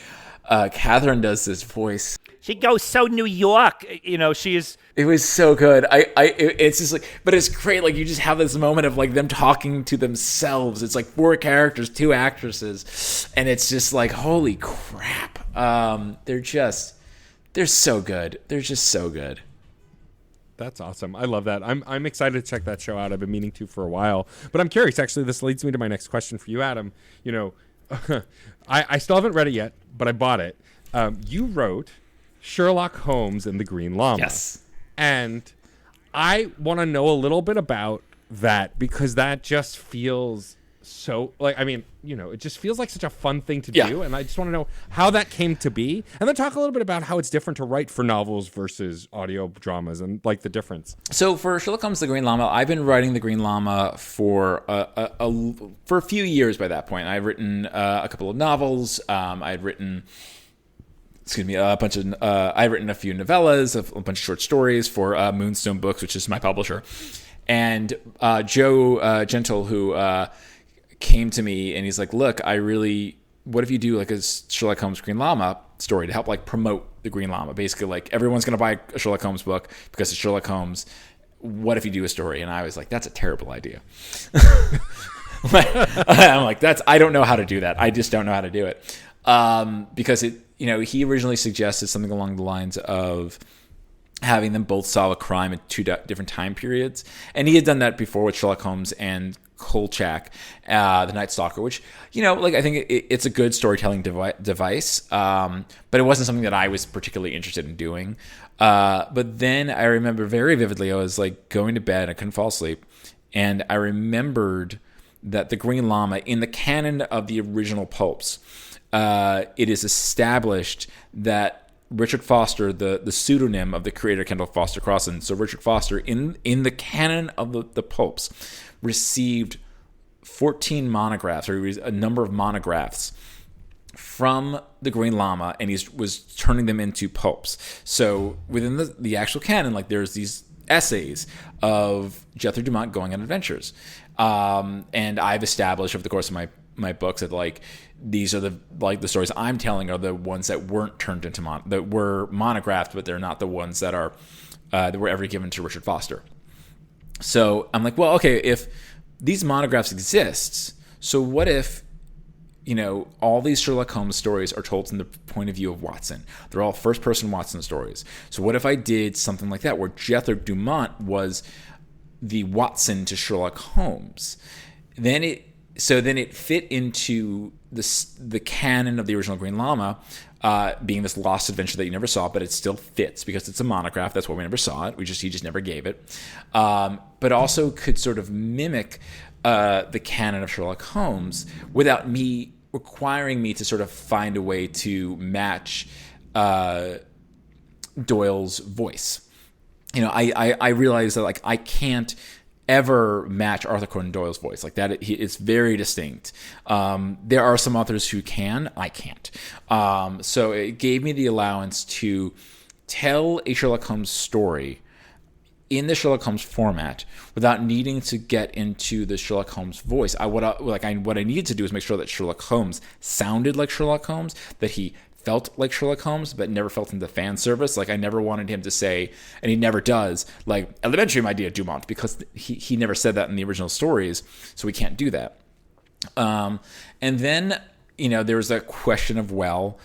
Catherine does this voice. She goes so New York, she is. It was so good. It's just like, but it's great. Like, you just have this moment of like them talking to themselves. It's like 4 characters, 2 actresses, and it's just like, holy crap. They're so good. They're just so good. That's awesome. I love that. I'm excited to check that show out. I've been meaning to for a while, but I'm curious. Actually, this leads me to my next question for you, Adam. I still haven't read it yet, but I bought it. You wrote Sherlock Holmes and the Green Llama. Yes. And I want to know a little bit about that because that just feels so it just feels like such a fun thing to do. And I just want to know how that came to be. And then talk a little bit about how it's different to write for novels versus audio dramas and like the difference. So for Sherlock Holmes, the Green Llama, I've been writing the Green Llama for a few years by that point. I've written a couple of novels. I'd written I've written a few novellas, a bunch of short stories for Moonstone Books, which is my publisher. And Joe Gentle, who came to me and he's like, look, what if you do like a Sherlock Holmes Green Llama story to help like promote the Green Llama? Basically, like everyone's going to buy a Sherlock Holmes book because it's Sherlock Holmes. What if you do a story? And I was like, that's a terrible idea. I'm like, I don't know how to do that. I just don't know how to do it. Because he originally suggested something along the lines of having them both solve a crime in two different time periods. And he had done that before with Sherlock Holmes and Kolchak, the Night Stalker, which, I think it's a good storytelling device, but it wasn't something that I was particularly interested in doing. But then I remember very vividly, I was like going to bed, I couldn't fall asleep, and I remembered that the Green Llama, in the canon of the original pulps, it is established that Richard Foster, the pseudonym of the creator Kendall Foster Crossan, so Richard Foster, in the canon of the pulps, received 14 monographs, or a number of monographs from the Green Llama, and he was turning them into pulps. So within the actual canon, there's these essays of Jethro Dumont going on adventures. And I've established over the course of my books that these are the stories I'm telling are the ones that weren't turned into that were monographed, but they're not the ones that are that were ever given to Richard Foster. So I'm like, well, okay, if these monographs exist, so what if all these Sherlock Holmes stories are told from the point of view of Watson? They're all first-person Watson stories. So what if I did something like that, where Jethro Dumont was the Watson to Sherlock Holmes? Then it fit into the canon of the original Green Llama, being this lost adventure that you never saw, but it still fits because it's a monograph. That's why we never saw it. He just never gave it. But also could sort of mimic the canon of Sherlock Holmes without me requiring me to sort of find a way to match Doyle's voice. I realized that I can't ever match Arthur Conan Doyle's voice like that. It's very distinct. There are some authors who can. I can't. So it gave me the allowance to tell a Sherlock Holmes story in the Sherlock Holmes format without needing to get into the Sherlock Holmes voice. What I needed to do is make sure that Sherlock Holmes sounded like Sherlock Holmes, that he felt like Sherlock Holmes, but never felt into fan service. I never wanted him to say, and he never does, elementary, my dear Dumont, because he never said that in the original stories, so we can't do that. And then, there was a question of, well,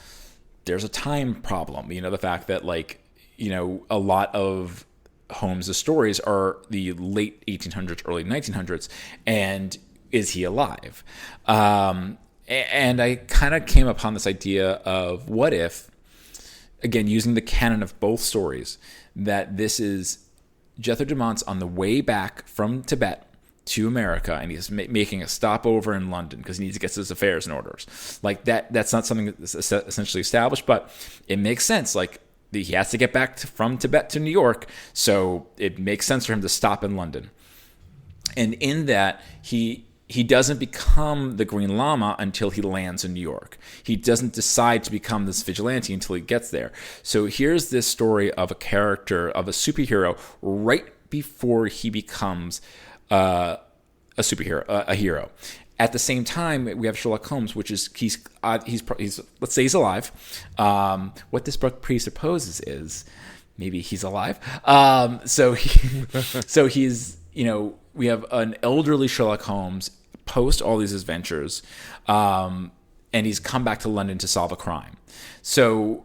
there's a time problem. The fact that, a lot of Holmes' stories are the late 1800s, early 1900s, and is he alive? And I kind of came upon this idea of what if, again, using the canon of both stories, that this is Jethro Dumont's on the way back from Tibet to America, and he's making a stopover in London because he needs to get his affairs in order. That's not something that's essentially established, but it makes sense. He has to get back from Tibet to New York, so it makes sense for him to stop in London. And in that, he doesn't become the Green Llama until he lands in New York. He doesn't decide to become this vigilante until he gets there. So here's this story of a character, of a superhero, right before he becomes a superhero, a hero. At the same time, we have Sherlock Holmes, which is he's let's say he's alive. What this book presupposes is maybe he's alive. So he's we have an elderly Sherlock Holmes post all these adventures, and he's come back to London to solve a crime. So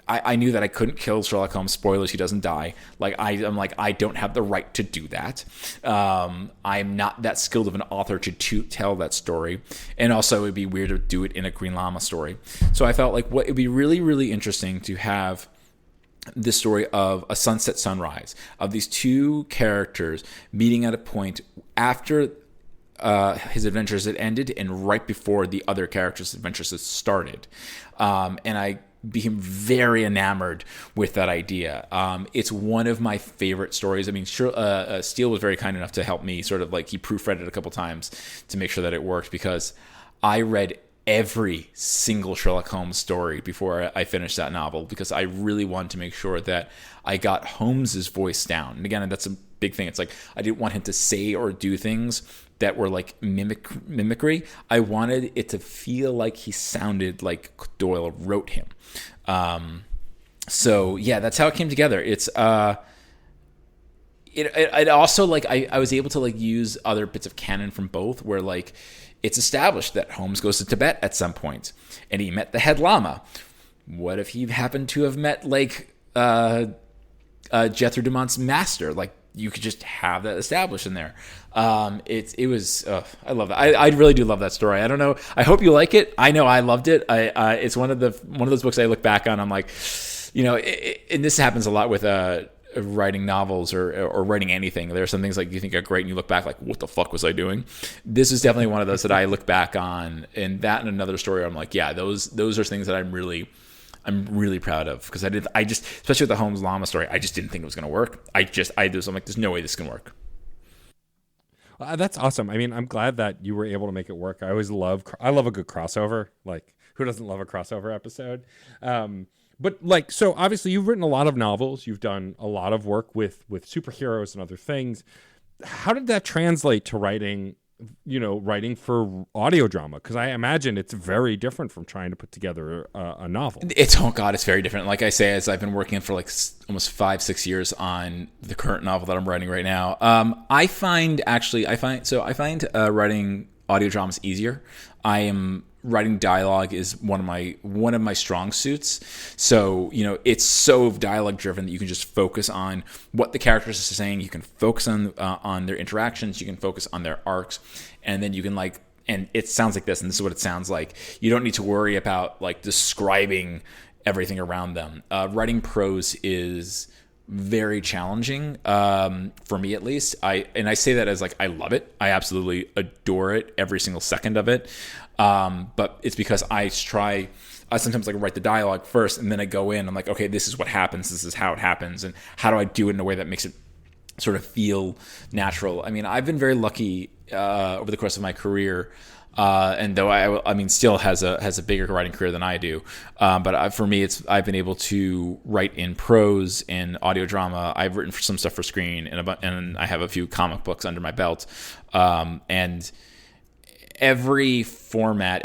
I knew that I couldn't kill Sherlock Holmes. Spoilers, he doesn't die. I don't have the right to do that. I'm not that skilled of an author to tell that story. And also, it would be weird to do it in a Green Llama story. So I felt it would be really, really interesting to have this story of a sunset sunrise, of these two characters meeting at a point after his adventures had ended and right before the other characters' adventures had started. And I became very enamored with that idea. It's one of my favorite stories. I mean, Steele was very kind enough to help me sort of he proofread it a couple times to make sure that it worked, because I read every single Sherlock Holmes story before I finished that novel, because I really wanted to make sure that I got Holmes's voice down. And again, that's a big thing. It's I didn't want him to say or do things that were mimicry. I wanted it to feel like he sounded like Doyle wrote him. So yeah, that's how it came together. It's it also I was able to use other bits of canon from both, where it's established that Holmes goes to Tibet at some point and he met the head lama. What if he happened to have met Jethro Dumont's Master. Like, you could just have that established in there. It was I love that. I really do love that story. I don't know. I hope you like it. I know I loved it. It's one of those books I look back on. I'm like, and this happens a lot with writing novels or writing anything. There are some things like you think are great and you look back like, what the fuck was I doing? This is definitely one of those that I look back on, and that and another story I'm like, yeah, those are things that I'm really proud of, because I just, especially with the Holmes Llama story, I just didn't think it was going to work. I'm like, there's no way this can work. That's awesome. I mean, I'm glad that you were able to make it work. I love a good crossover. Like, who doesn't love a crossover episode? But like, so obviously you've written a lot of novels. You've done a lot of work with superheroes and other things. How did that translate to writing for audio drama? Because I imagine it's very different from trying to put together a novel. It's very different. Like I say, as I've been working for like almost 5-6 years on the current novel that I'm writing right now. I find writing audio dramas easier. Writing dialogue is one of my strong suits. So, it's so dialogue driven that you can just focus on what the characters are saying. You can focus on their interactions. You can focus on their arcs, and then you can and it sounds like this, and this is what it sounds like. You don't need to worry about like describing everything around them. Writing prose is very challenging, for me at least. I say that as like, I love it. I absolutely adore it, every single second of it. But it's because I sometimes like write the dialogue first, and then I go in, I'm like, okay, this is what happens. This is how it happens. And how do I do it in a way that makes it sort of feel natural? I mean, I've been very lucky, over the course of my career. And though Steele has a bigger writing career than I do, but for me, I've been able to write in prose and audio drama. I've written some stuff for screen, and I have a few comic books under my belt. And every format,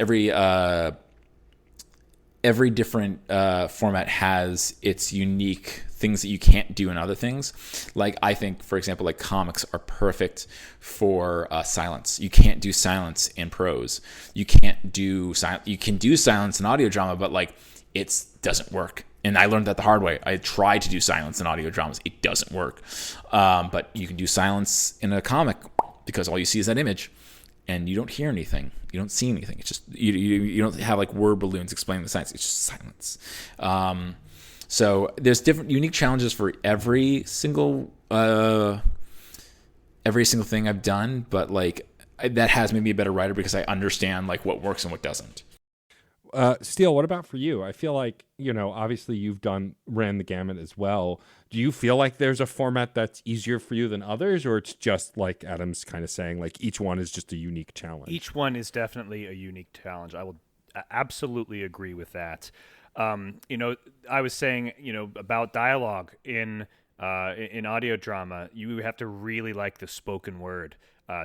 every different format has its unique things that you can't do in other things. Like, I think, for example, like comics are perfect for silence. You can't do silence in prose. You can't do silence. You can do silence in audio drama, but like, it doesn't work. And I learned that the hard way. I tried to do silence in audio dramas. It doesn't work. But you can do silence in a comic because all you see is that image. And you don't hear anything. You don't see anything. It's just, you don't have like word balloons explaining the science. It's just silence. So there's different unique challenges for every single thing I've done. But like, that has made me a better writer because I understand like what works and what doesn't. Steele, what about for you? I feel like, obviously you've ran the gamut as well. Do you feel like there's a format that's easier for you than others, or it's just like Adam's kind of saying, like each one is just a unique challenge? Each one is definitely a unique challenge. I will absolutely agree with that. I was saying, about dialogue in audio drama, you have to really like the spoken word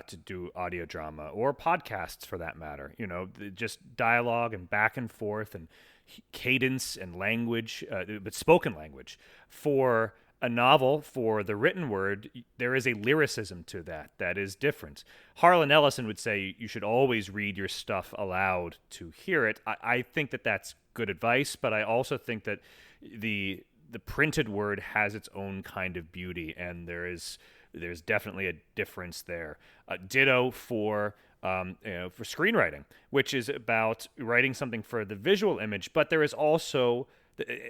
to do audio drama, or podcasts for that matter. Just dialogue and back and forth and cadence and language, but spoken language. For a novel, for the written word, there is a lyricism to that is different. Harlan Ellison would say you should always read your stuff aloud to hear it. I think that's good advice, but I also think that the printed word has its own kind of beauty, and there's definitely a difference there. Ditto for screenwriting, which is about writing something for the visual image, but there is also,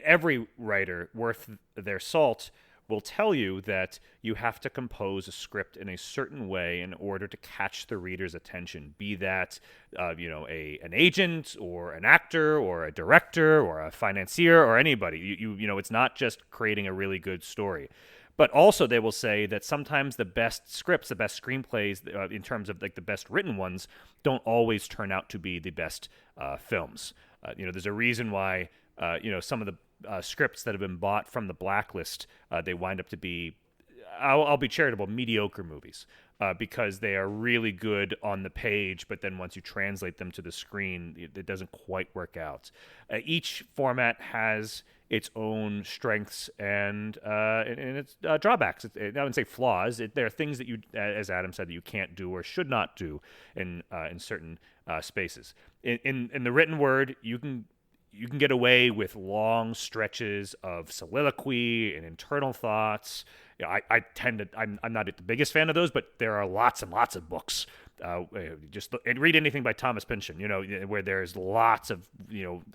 every writer worth their salt will tell you that you have to compose a script in a certain way in order to catch the reader's attention, be that an agent or an actor or a director or a financier or anybody. You it's not just creating a really good story. But also they will say that sometimes the best scripts, the best screenplays, in terms of like the best written ones, don't always turn out to be the best films. There's a reason why some of the scripts that have been bought from the blacklist, they wind up to be, I'll be charitable, mediocre movies, because they are really good on the page, but then once you translate them to the screen, it doesn't quite work out. Each format has its own strengths and its drawbacks. I wouldn't say flaws. There are things that you, as Adam said, that you can't do or should not do in certain spaces. In the written word, you can you can get away with long stretches of soliloquy and internal thoughts. I'm not the biggest fan of those, but there are lots and lots of books. And read anything by Thomas Pynchon, where there's lots of,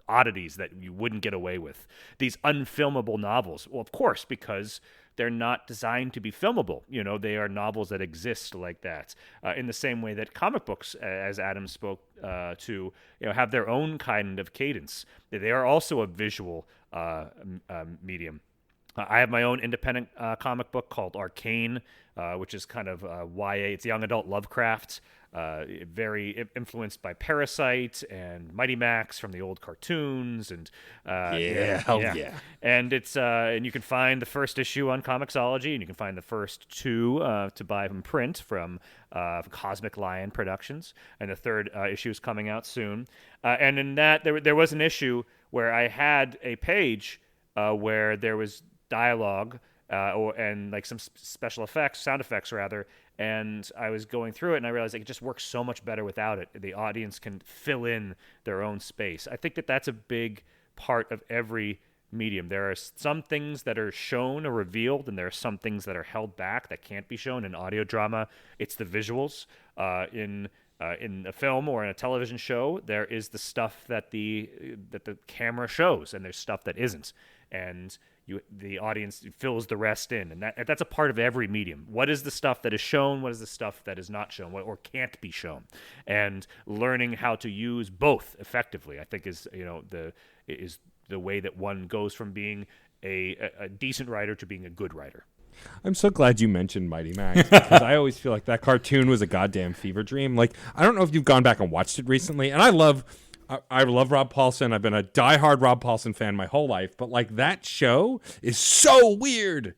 oddities that you wouldn't get away with. These unfilmable novels. Well, of course, because they're not designed to be filmable. They are novels that exist like that. In the same way that comic books, as Adam spoke to, have their own kind of cadence. They are also a visual medium. I have my own independent comic book called Arcane, which is kind of YA. It's young adult Lovecraft, very influenced by Parasite and Mighty Max from the old cartoons, and hell yeah. And it's and you can find the first issue on Comixology, and you can find the first two to buy from print from Cosmic Lion Productions, and the third issue is coming out soon. And in that, there was an issue where I had a page where there was dialogue and like some special effects, sound effects rather, and I was going through it and I realized it just works so much better without it. The audience can fill in their own space. I think that that's a big part of every medium. There are some things that are shown or revealed, and there are some things that are held back that can't be shown. In audio drama, it's the visuals. In a film or in a television show, there is the stuff that the camera shows, and there's stuff that isn't, and the audience fills the rest in, and that's a part of every medium. What is the stuff that is shown? What is the stuff that is not shown, or can't be shown? And learning how to use both effectively, I think, is the way that one goes from being a decent writer to being a good writer. I'm so glad you mentioned Mighty Max, because I always feel like that cartoon was a goddamn fever dream. Like, I don't know if you've gone back and watched it recently, and I love Rob Paulsen. I've been a diehard Rob Paulsen fan my whole life, but like, that show is so weird.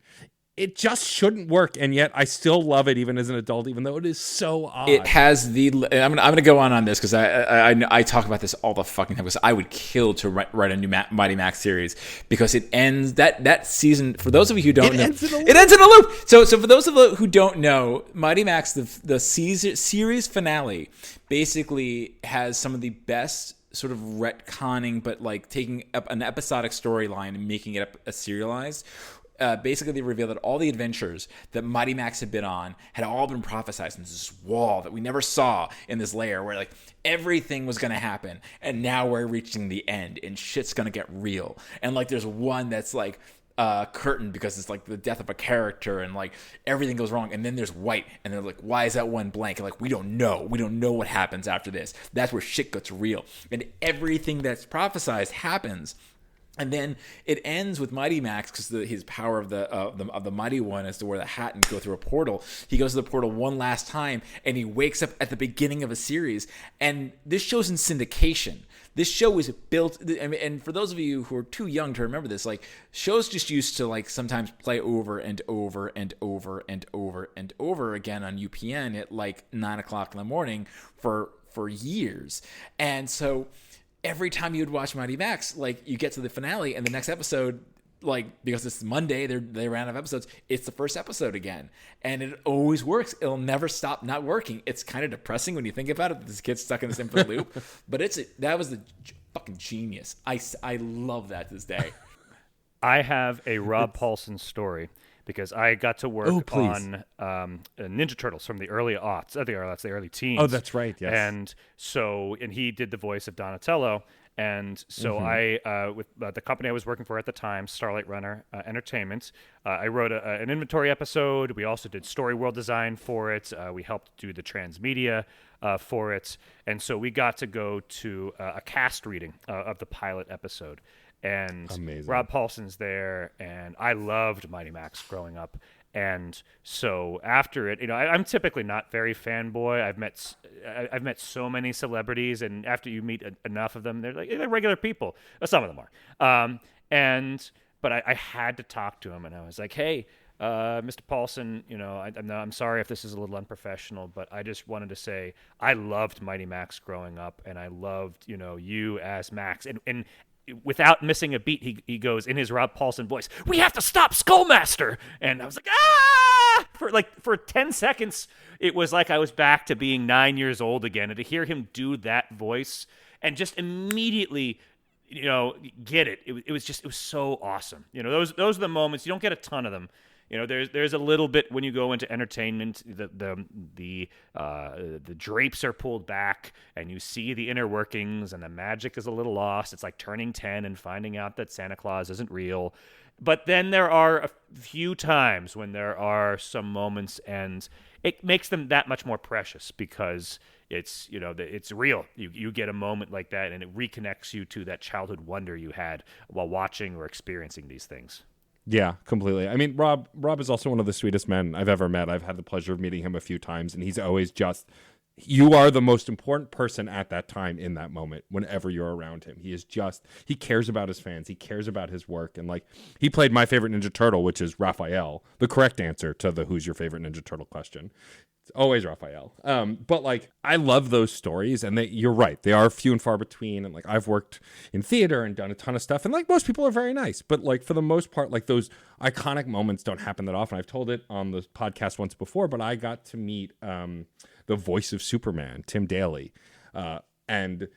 It just shouldn't work, and yet I still love it even as an adult, even though it is so odd. It has I'm gonna go on this because I talk about this all the fucking time, because I would kill to write a new Mighty Max series, because it ends that season. For those of you who don't know, it ends in a loop. So for those of you who don't know, Mighty Max, the series finale, basically has some of the best sort of retconning, but like taking up an episodic storyline and making it a serialized. Basically, they revealed that all the adventures that Mighty Max had been on had all been prophesized in this wall that we never saw in this layer, where like everything was going to happen, and now we're reaching the end, and shit's going to get real. And like, there's one that's like curtain, because it's like the death of a character, and like everything goes wrong, and then there's white, and they're like, why is that one blank? And like, we don't know what happens after this. That's where shit gets real, and everything that's prophesized happens. And then it ends with Mighty Max, because his power of the Mighty One is to wear the hat and go through a portal. He goes to the portal one last time, and he wakes up at the beginning of a series. And this show's in syndication. This show is built, and for those of you who are too young to remember this, like, shows just used to like sometimes play over and over and over and over and over again on UPN at like 9 o'clock in the morning for years. And so every time you would watch Mighty Max, like, you get to the finale, and the next episode, like, because it's Monday, they ran out of episodes, it's the first episode again. And it always works. It'll never stop not working. It's kind of depressing when you think about it, this kid's stuck in this infinite loop. But that was the fucking genius. I love that to this day. I have a Rob Paulsen story, because I got to work on Ninja Turtles from the early aughts. I think that's the early teens. Oh, that's right, yes. And he did the voice of Donatello. And so I, with the company I was working for at the time, Starlight Runner Entertainment, I wrote an inventory episode. We also did story world design for it. We helped do the transmedia for it. And so we got to go to a cast reading of the pilot episode. And amazing. Rob Paulsen's there, and I loved Mighty Max growing up. And so after it, I'm typically not very fanboy. I've met so many celebrities, and after you meet enough of them, they're regular people. Some of them are. But I had to talk to him, and I was like, hey, Mr. Paulsen, I'm sorry if this is a little unprofessional, but I just wanted to say I loved Mighty Max growing up, and I loved, you as Max. And without missing a beat, he goes in his Rob Paulsen voice, "We have to stop Skullmaster!" And I was like, ah! For 10 seconds, it was like I was back to being 9 years old again. And to hear him do that voice, and just immediately, get it. It was so awesome. Those are the moments. You don't get a ton of them. There's a little bit when you go into entertainment. The drapes are pulled back, and you see the inner workings, and the magic is a little lost. It's like turning 10 and finding out that Santa Claus isn't real. But then there are a few times when there are some moments, and it makes them that much more precious because it's real. You get a moment like that, and it reconnects you to that childhood wonder you had while watching or experiencing these things. Yeah, completely. I mean, Rob is also one of the sweetest men I've ever met. I've had the pleasure of meeting him a few times, and he's always you are the most important person at that time in that moment whenever you're around him. He cares about his fans. He cares about his work. And he played my favorite Ninja Turtle, which is Raphael, the correct answer to the who's your favorite Ninja Turtle question. It's always Raphael. But I love those stories, and you're right. They are few and far between. And I've worked in theater and done a ton of stuff, and most people are very nice. But for the most part, those iconic moments don't happen that often. I've told it on the podcast once before, but I got to meet the voice of Superman, Tim Daly. And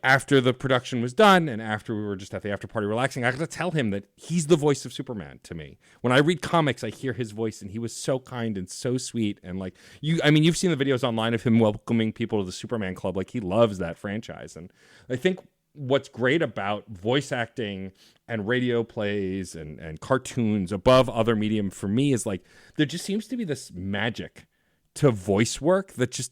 after the production was done and after we were just at the after party relaxing, I got to tell him that he's the voice of Superman to me. When I read comics, I hear his voice, and he was so kind and so sweet. And you've seen the videos online of him welcoming people to the Superman Club. He loves that franchise. And I think what's great about voice acting and radio plays and cartoons above other medium for me is there just seems to be this magic to voice work that just,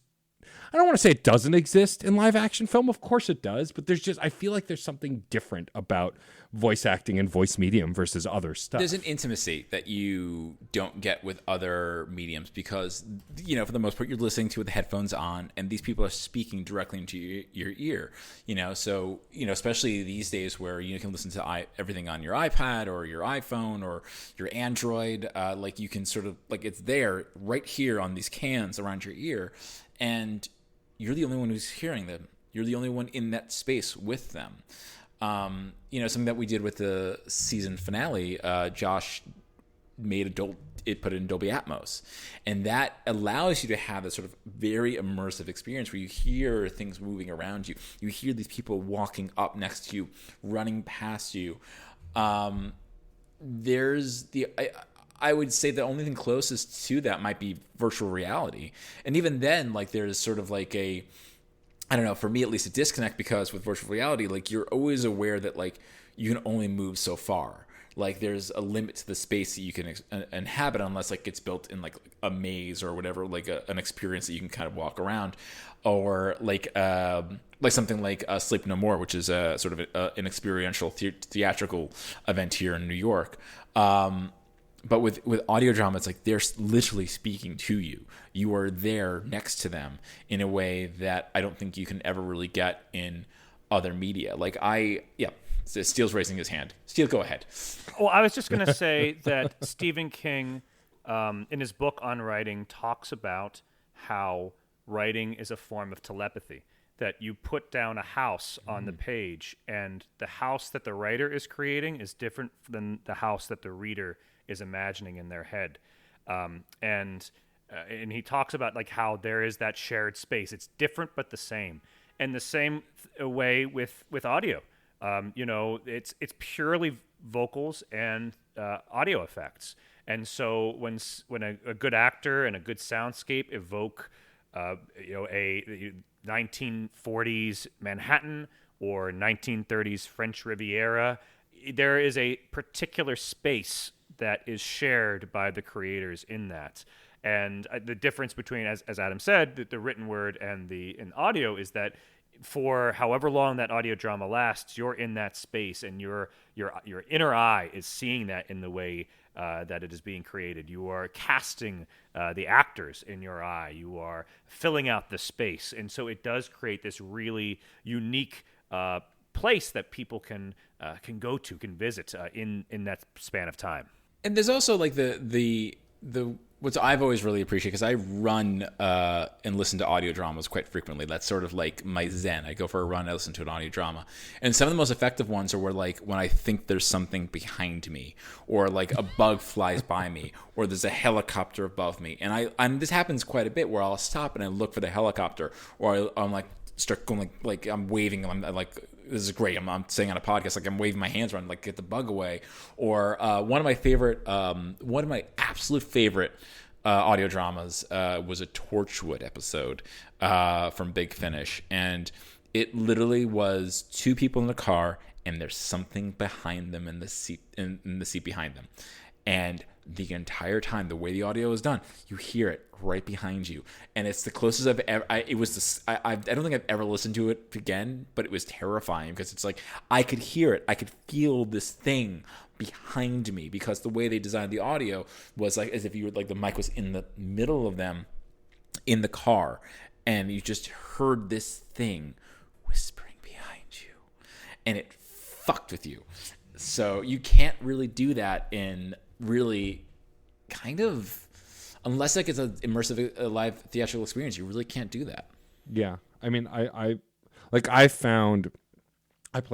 I don't want to say it doesn't exist in live action film. Of course it does, but I feel like there's something different about voice acting and voice medium versus other stuff. There's an intimacy that you don't get with other mediums because, for the most part, you're listening to it with the headphones on, and these people are speaking directly into your ear, So, especially these days where you can listen to everything on your iPad or your iPhone or your Android, you can sort of, it's there right here on these cans around your ear, and you're the only one who's hearing them. You're the only one in that space with them. Something that we did with the season finale, Josh put it in Dolby Atmos. And that allows you to have this sort of very immersive experience where you hear things moving around you. You hear these people walking up next to you, running past you. I would say the only thing closest to that might be virtual reality. And even then, there's sort of I don't know, for me at least, a disconnect because with virtual reality, you're always aware that you can only move so far. There's a limit to the space that you can inhabit unless it's built in a maze or whatever, an experience that you can kind of walk around, or something like Sleep No More, which is a sort of an experiential theatrical event here in New York. But with audio drama, it's they're literally speaking to you. You are there next to them in a way that I don't think you can ever really get in other media. Steele's raising his hand. Steele, go ahead. Well, I was just going to say that Stephen King, in his book on writing, talks about how writing is a form of telepathy. That you put down a house on the page, and the house that the writer is creating is different than the house that the reader is imagining in their head. And he talks about how there is that shared space. It's different but the same. And the same way with audio. It's purely vocals and audio effects. And so when a good actor and a good soundscape evoke a 1940s Manhattan or 1930s French Riviera, there is a particular space that is shared by the creators in that. And the difference between, as Adam said, the written word and in audio is that for however long that audio drama lasts, you're in that space, and your inner eye is seeing that in the way that it is being created. You are casting the actors in your eye. You are filling out the space, and so it does create this really unique place that people can go to, can visit in that span of time. And there's also the what I've always really appreciated, because I run and listen to audio dramas quite frequently. That's sort of my zen. I go for a run, I listen to an audio drama. And some of the most effective ones are where when I think there's something behind me, or a bug flies by me, or there's a helicopter above me. And this happens quite a bit where I'll stop and I look for the helicopter, or I'm start going like I'm waving. I'm like, this is great. I'm saying on a podcast, like I'm waving my hands around, like get the bug away. Or one of my absolute favorite audio dramas was a Torchwood episode from Big Finish, and it literally was two people in a car, and there's something behind them in the seat behind them, and the entire time, the way the audio is done, you hear it right behind you, and it's the closest I've ever. I don't think I've ever listened to it again, but it was terrifying because it's like I could hear it, I could feel this thing behind me, because the way they designed the audio was like as if you were like the mic was in the middle of them in the car, and you just heard this thing whispering behind you, and it fucked with you. So you can't really do that in really kind of, unless like it's an immersive live theatrical experience, you really can't do that. Yeah. I mean, I play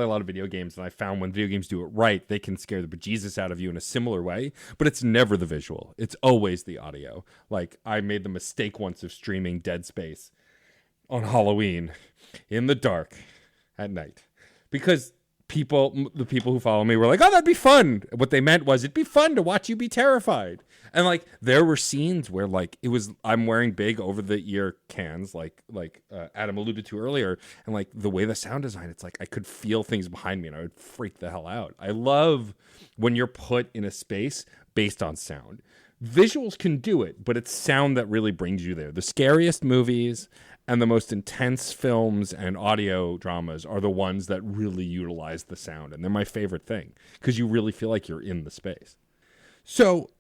a lot of video games, and I found when video games do it right, they can scare the bejesus out of you in a similar way, but it's never the visual. It's always the audio. Like, I made the mistake once of streaming Dead Space on Halloween in the dark at night, because the people who follow me were like, oh, that'd be fun. What they meant was it'd be fun to watch you be terrified. And like, there were scenes where like I'm wearing big over the ear cans, like Adam alluded to earlier. And like the way the sound design, it's like I could feel things behind me and I would freak the hell out. I love when you're put in a space based on sound. Visuals can do it, but it's sound that really brings you there. The scariest movies and the most intense films and audio dramas are the ones that really utilize the sound. And they're my favorite thing because you really feel like you're in the space. So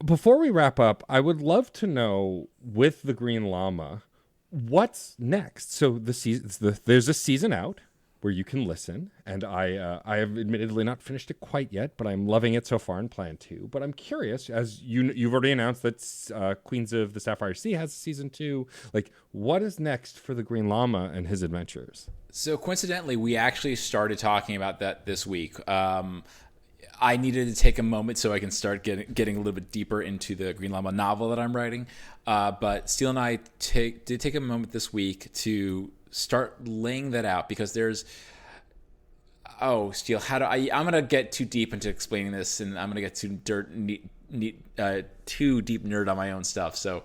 before we wrap up, I would love to know, with the Green Llama, what's next? So there's a season out where you can listen, and I have admittedly not finished it quite yet, but I'm loving it so far and plan to. But I'm curious, as you've already announced that Queens of the Sapphire Sea has season 2. Like, what is next for the Green Llama and his adventures? So coincidentally, we actually started talking about that this week. I needed to take a moment so I can start getting a little bit deeper into the Green Llama novel that I'm writing. But Steele and I did take a moment this week to start laying that out, because there's Steele, I'm gonna get too deep into explaining this, and I'm gonna get too deep nerd on my own stuff. So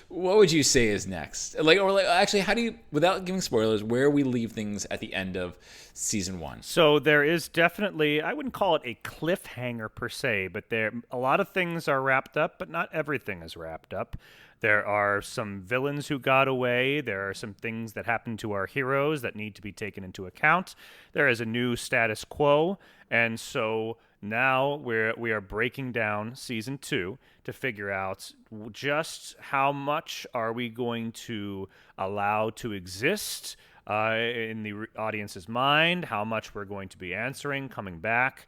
what would you say is next? Actually, how do you, without giving spoilers, where we leave things at the end of season 1? So there is definitely, I wouldn't call it a cliffhanger per se, but a lot of things are wrapped up, but not everything is wrapped up. There are some villains who got away. There are some things that happened to our heroes that need to be taken into account. There is a new status quo, and so now we are breaking down season 2 to figure out just how much are we going to allow to exist in the audience's mind, how much we're going to be answering, coming back.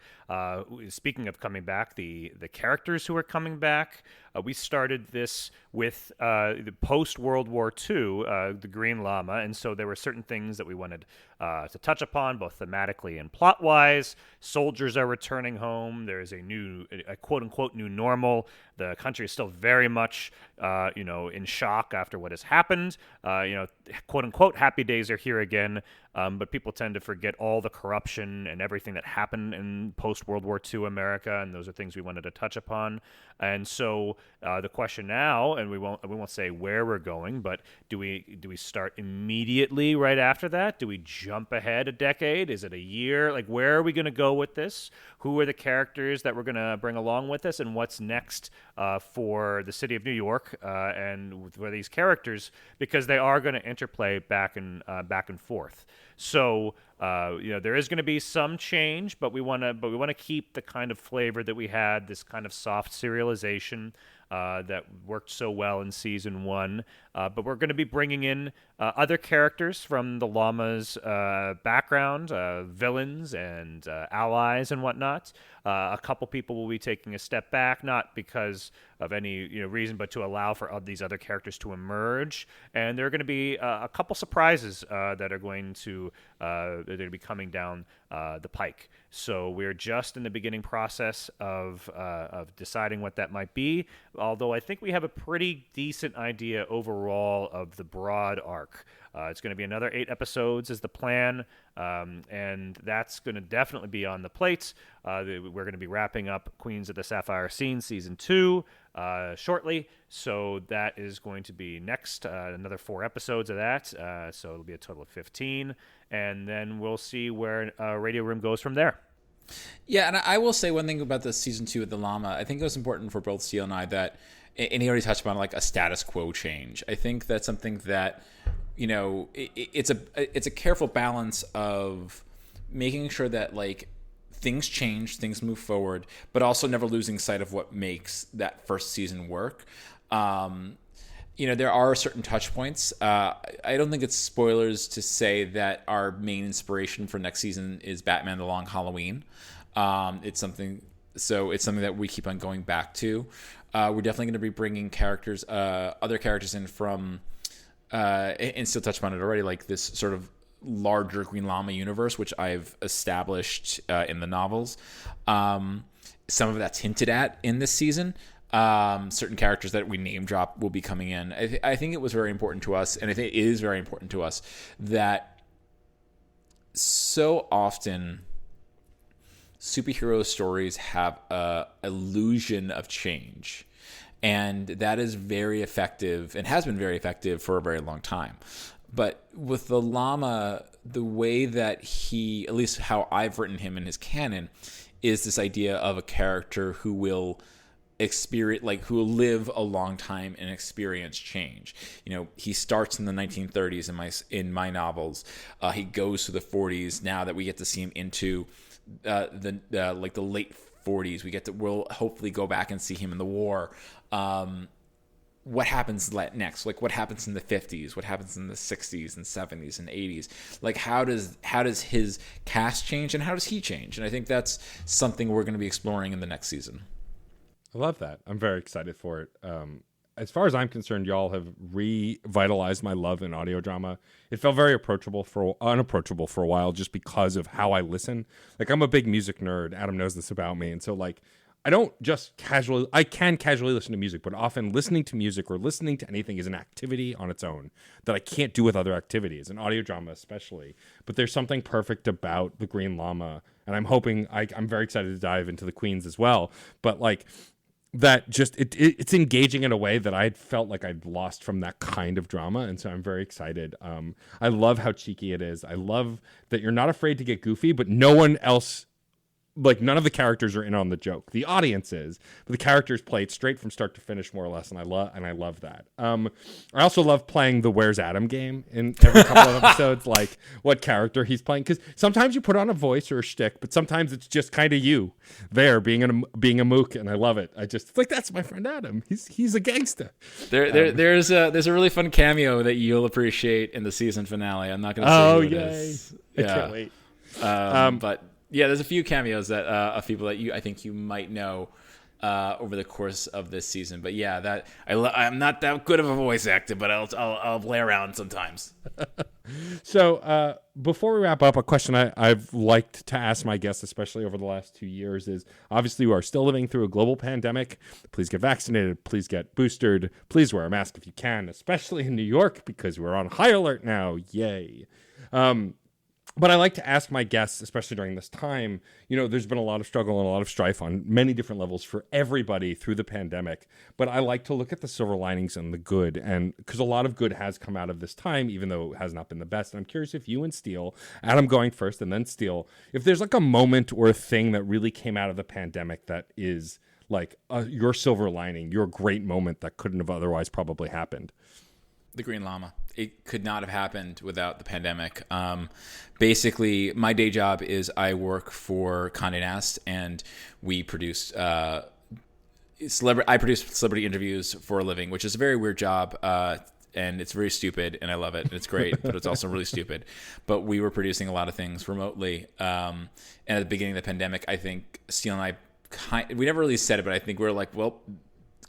Speaking of coming back, the characters who are coming back, we started this with the post-World War II, the Green Llama, and so there were certain things that we wanted to touch upon, both thematically and plot-wise. Soldiers are returning home. There's a quote-unquote new normal. The country is still very much, in shock after what has happened. Quote-unquote happy days are here again, but people tend to forget all the corruption and everything that happened in post-World War II America, and those are things we wanted to touch upon. And so the question now, and we won't say where we're going, but do we start immediately right after that? Do we jump ahead a decade? Is it a year? Like, where are we going to go with this? Who are the characters that we're going to bring along with us, and what's next for the city of New York and for these characters, because they are going to interplay back and forth. So there is going to be some change, but we want to keep the kind of flavor that we had, this kind of soft serialization that worked so well in season 1. But we're going to be bringing in other characters from the llama's background, villains and allies and whatnot. A couple people will be taking a step back, not because any reason but to allow for these other characters to emerge. And there are going to be a couple surprises that are going to be coming down the pike. So we're just in the beginning process of deciding what that might be, although I think we have a pretty decent idea overall of the broad arc. It's going to be another 8 episodes is the plan, and that's going to definitely be on the plate. We're going to be wrapping up Queens of the Sapphire Scene Season 2 shortly, so that is going to be next, another 4 episodes of that, so it'll be a total of 15, and then we'll see where Radio Room goes from there. Yeah, and I will say one thing about the Season 2 of The Llama. I think it was important for both Steele and I that, and he already touched upon like a status quo change. I think that's something that, it's a careful balance of making sure that like things change, things move forward, but also never losing sight of what makes that first season work. There are certain touch points. I don't think it's spoilers to say that our main inspiration for next season is Batman: The Long Halloween. It's something that we keep on going back to. We're definitely going to be bringing other characters in from, and Steele touched on it already, like this sort of larger Green Llama universe, which I've established in the novels. Some of that's hinted at in this season. Certain characters that we name drop will be coming in. I think it was very important to us, and I think it is very important to us, that so often superhero stories have a illusion of change, and that is very effective and has been very effective for a very long time. But with the Llama, the way that he, at least how I've written him in his canon, is this idea of a character who will who will live a long time and experience change. He starts in the 1930s in my novels. He goes to the 40s. Now that we get to see him into the late 40s, we'll hopefully go back and see him in the war. What happens next? Like what happens in the 50s? What happens in the 60s and 70s and 80s? Like how does his cast change, and how does he change? And I think that's something we're going to be exploring in the next season. I love that. I'm very excited for it. As far as I'm concerned, y'all have revitalized my love in audio drama. It felt very unapproachable for a while just because of how I listen. Like, I'm a big music nerd. Adam knows this about me. And so, like, I can casually listen to music, but often listening to music or listening to anything is an activity on its own that I can't do with other activities, and audio drama especially. But there's something perfect about the Green Llama, and I'm hoping, I'm very excited to dive into the Queens as well. But, like, that just it's engaging in a way that I felt like I'd lost from that kind of drama, and so I'm very excited. I love how cheeky it is. I love that you're not afraid to get goofy, but no one else, like, none of the characters are in on the joke. The audience is, but the characters play it straight from start to finish, more or less, and I love that. I also love playing the Where's Adam game in every couple of episodes, like what character he's playing, because sometimes you put on a voice or a shtick, but sometimes it's just kind of you there being a mook, and I love it. It's like, that's my friend Adam. He's a gangster. There's a really fun cameo that you'll appreciate in the season finale. I'm not going to say who it is. I can't wait. But yeah, there's a few cameos that of people that I think you might know over the course of this season. But yeah, that I'm not that good of a voice actor, but I'll play around sometimes. So before we wrap up, a question I've liked to ask my guests, especially over the last 2 years, is obviously we are still living through a global pandemic. Please get vaccinated. Please get boosted. Please wear a mask if you can, especially in New York, because we're on high alert now. Yay. But I like to ask my guests, especially during this time, there's been a lot of struggle and a lot of strife on many different levels for everybody through the pandemic. But I like to look at the silver linings and the good, and because a lot of good has come out of this time, even though it has not been the best. And I'm curious if you and Steele, Adam going first and then Steele, if there's like a moment or a thing that really came out of the pandemic that is like your silver lining, your great moment that couldn't have otherwise probably happened. The Green Llama. It could not have happened without the pandemic. Basically, my day job is I work for Condé Nast, and we produce I produce celebrity interviews for a living, which is a very weird job, and it's very stupid, and I love it, and it's great, but it's also really stupid. But we were producing a lot of things remotely, and at the beginning of the pandemic, I think Steele and I, we never really said it, but I think we were like, well,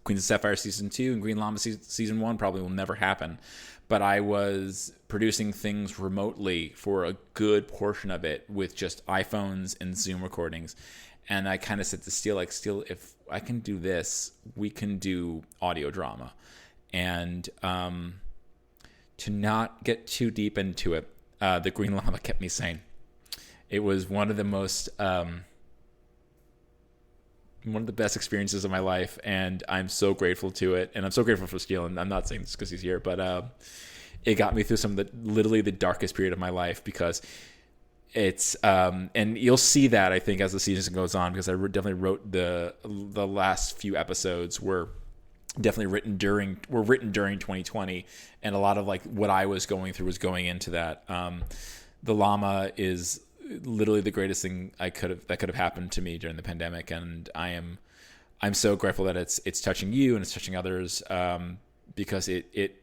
Queens of Sapphire season 2 and Green Llama season 1 probably will never happen. But I was producing things remotely for a good portion of it with just iPhones and Zoom recordings. And I kind of said to Steele, like, Steele, if I can do this, we can do audio drama. And to not get too deep into it, the Green Llama kept me sane. It was one of the most... one of the best experiences of my life, and I'm so grateful to it. And I'm so grateful for Steele, and I'm not saying this because he's here, but it got me through literally the darkest period of my life, because it's and you'll see that, I think, as the season goes on, because I definitely wrote the last few episodes were written during 2020, and a lot of like what I was going through was going into that. The llama is literally the greatest thing that could have happened to me during the pandemic, and I'm so grateful that it's touching you and it's touching others, because it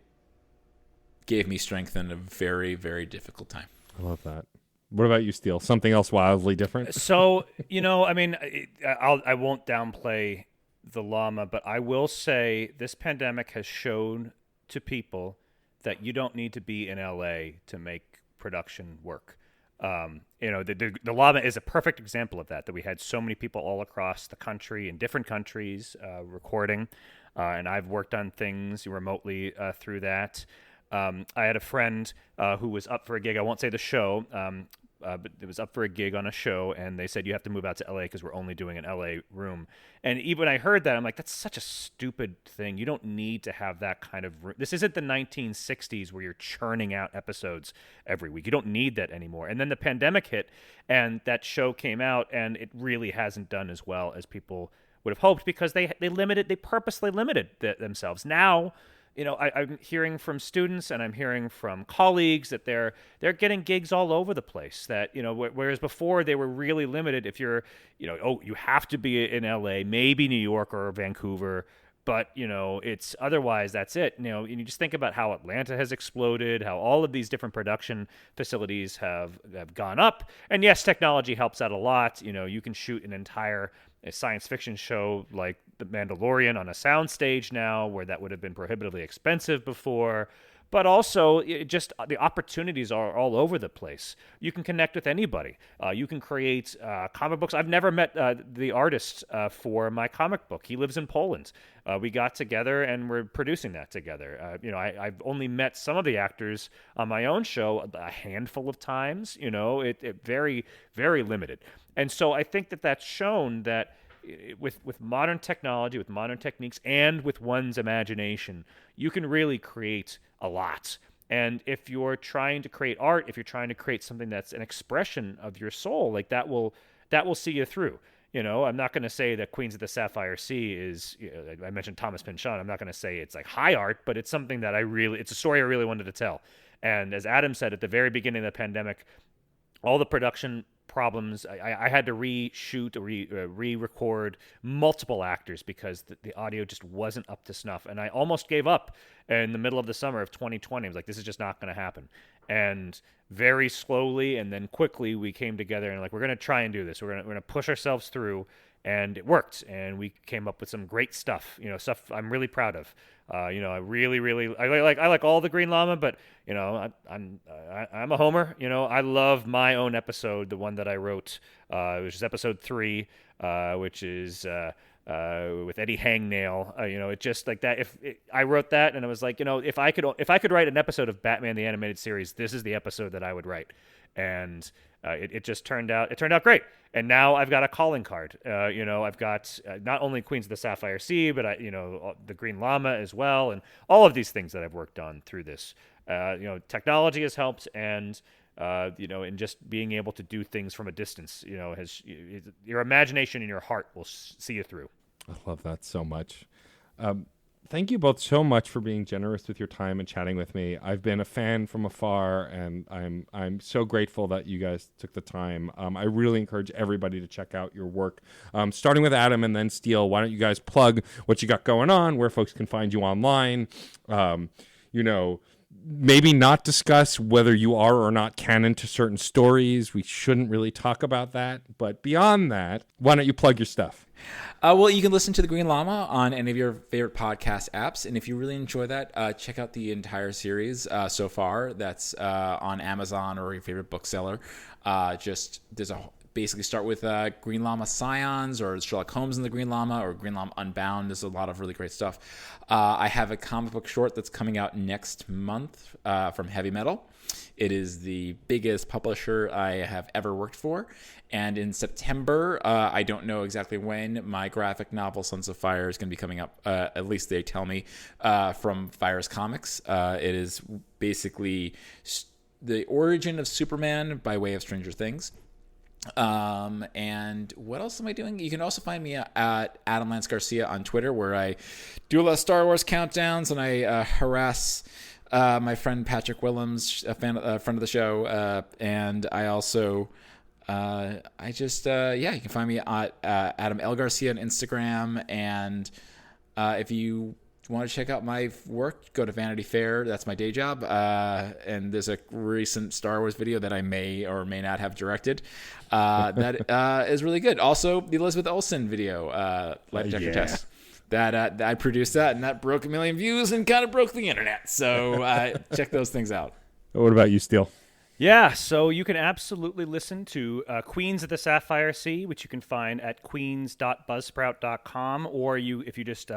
gave me strength in a very, very difficult time. I love that. What about you, Steele? Something else wildly different? So, I mean, I won't downplay the llama, but I will say this pandemic has shown to people that you don't need to be in LA to make production work. The llama is a perfect example of that we had so many people all across the country in different countries recording, and I've worked on things remotely through that. I had a friend who was up for a gig. I won't say the show, but it was up for a gig on a show, and they said, you have to move out to LA because we're only doing an LA room. And even when I heard that, I'm like, that's such a stupid thing. You don't need to have that kind of room. This isn't the 1960s where you're churning out episodes every week. You don't need that anymore. And then the pandemic hit, and that show came out, and it really hasn't done as well as people would have hoped, because they purposely limited themselves. Now, I'm hearing from students and I'm hearing from colleagues that they're getting gigs all over the place. That, whereas before they were really limited. If you're, you have to be in LA, maybe New York or Vancouver, but it's otherwise that's it. You just think about how Atlanta has exploded, how all of these different production facilities have gone up. And yes, technology helps out a lot. You can shoot an entire science fiction show like The Mandalorian on a soundstage now, where that would have been prohibitively expensive before. But also, just the opportunities are all over the place. You can connect with anybody. You can create comic books. I've never met the artist for my comic book. He lives in Poland. We got together and we're producing that together. I've only met some of the actors on my own show a handful of times. It very, very limited. And so I think that's shown that with modern technology, with modern techniques, and with one's imagination, you can really create a lot. And if you're trying to create art, if you're trying to create something that's an expression of your soul, like that will see you through. I'm not going to say that Queens of the Sapphire Sea is, I mentioned Thomas Pynchon. I'm not going to say it's like high art, but it's something that it's a story I really wanted to tell. And as Adam said at the very beginning of the pandemic, all the production problems, I had to reshoot or re-record multiple actors because the audio just wasn't up to snuff, and I almost gave up in the middle of the summer of 2020. I was like, this is just not going to happen. And very slowly and then quickly we came together and like, we're going to try and do this. We're going to push ourselves through, and it worked, and we came up with some great stuff. Stuff I'm really proud of. I like all the Green Llama, but I'm a homer. I love my own episode, the one that I wrote, which is episode 3, which is with Eddie Hangnail. It just like that. I wrote that, and I was like, if I could write an episode of Batman the Animated Series, this is the episode that I would write. And it just turned out great. And now I've got a calling card. I've got not only Queens of the Sapphire Sea, but the Green Llama as well, and all of these things that I've worked on through this. Technology has helped, and and just being able to do things from a distance, your imagination and your heart will see you through. I love that so much. Thank you both so much for being generous with your time and chatting with me. I've been a fan from afar, and I'm so grateful that you guys took the time. I really encourage everybody to check out your work, starting with Adam and then Steele. Why don't you guys plug what you got going on, where folks can find you online? maybe not discuss whether you are or not canon to certain stories. We shouldn't really talk about that. But beyond that, why don't you plug your stuff? Well, you can listen to The Green Llama on any of your favorite podcast apps. And if you really enjoy that, check out the entire series so far. That's on Amazon or your favorite bookseller. Basically start with Green Llama Scions or Sherlock Holmes and the Green Llama or Green Llama Unbound. There's a lot of really great stuff. I have a comic book short that's coming out next month from Heavy Metal. It is the biggest publisher I have ever worked for. And in September, I don't know exactly when, my graphic novel Sons of Fire is going to be coming up. At least they tell me, from Fire's Comics. It is basically the origin of Superman by way of Stranger Things. And what else am I doing? You can also find me at Adam Lance Garcia on Twitter, where I do a lot of Star Wars countdowns and I harass my friend Patrick Willems, a friend of the show, and I also you can find me at Adam L Garcia on Instagram, and if you want to check out my work, go to Vanity Fair. That's my day job. And there's a recent Star Wars video that I may or may not have directed that is really good. Also, the Elizabeth Olsen video, Life Detector Test. That I produced that, and that broke 1 million views and kind of broke the internet. So check those things out. What about you, Steele? Yeah, so you can absolutely listen to Queens of the Sapphire Sea, which you can find at queens.buzzsprout.com, or if you just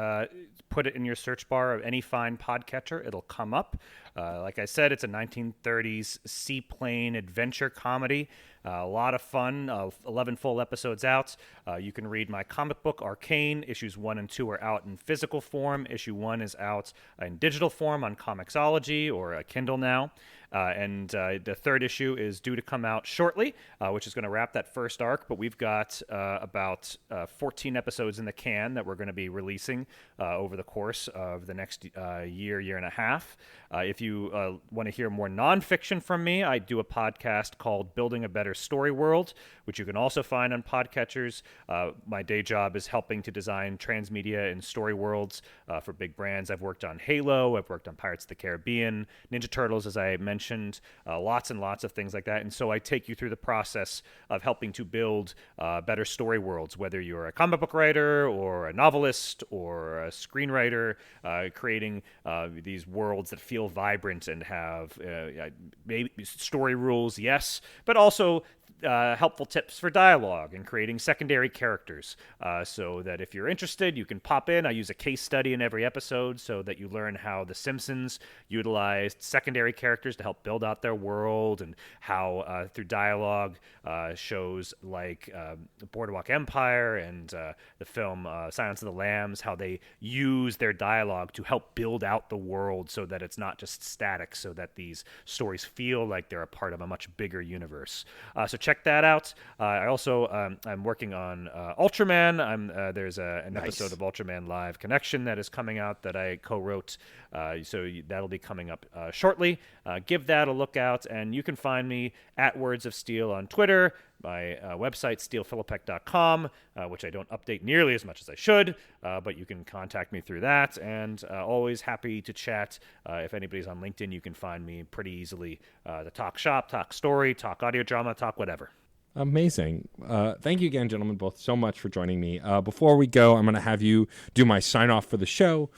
put it in your search bar of any fine podcatcher, it'll come up. Like I said, it's a 1930s seaplane adventure comedy. A lot of fun, 11 full episodes out. You can read my comic book, Arcane. Issues 1 and 2 are out in physical form. Issue 1 is out in digital form on Comixology or Kindle now. And the third issue is due to come out shortly, which is going to wrap that first arc. But we've got about 14 episodes in the can that we're going to be releasing over the course of the next year and a half. If you want to hear more nonfiction from me, I do a podcast called Building a Better Story World, which you can also find on podcatchers. My day job is helping to design transmedia and story worlds for big brands. I've worked on Halo, I've worked on Pirates of the Caribbean, Ninja Turtles, as I mentioned, lots and lots of things like that. And so I take you through the process of helping to build better story worlds, whether you're a comic book writer or a novelist or a screenwriter, creating these worlds that feel vibrant and have maybe story rules, yes, but also helpful tips for dialogue and creating secondary characters, so that if you're interested, you can pop in. I use a case study in every episode so that you learn how The Simpsons utilized secondary characters to help build out their world, and how through dialogue shows like Boardwalk Empire and the film Silence of the Lambs, how they use their dialogue to help build out the world so that it's not just static, so that these stories feel like they're a part of a much bigger universe. So check that out. I also I'm working on Ultraman. There's an episode of Ultraman Live Connection that is coming out that I co-wrote. So that'll be coming up shortly. Give that a look out, and you can find me at Words of Steel on Twitter. My website, steelefilipek.com, which I don't update nearly as much as I should, but you can contact me through that, and always happy to chat. If anybody's on LinkedIn, you can find me pretty easily to talk shop, talk story, talk audio drama, talk whatever. Amazing. Thank you again, gentlemen, both so much for joining me. Before we go, I'm going to have you do my sign-off for the show.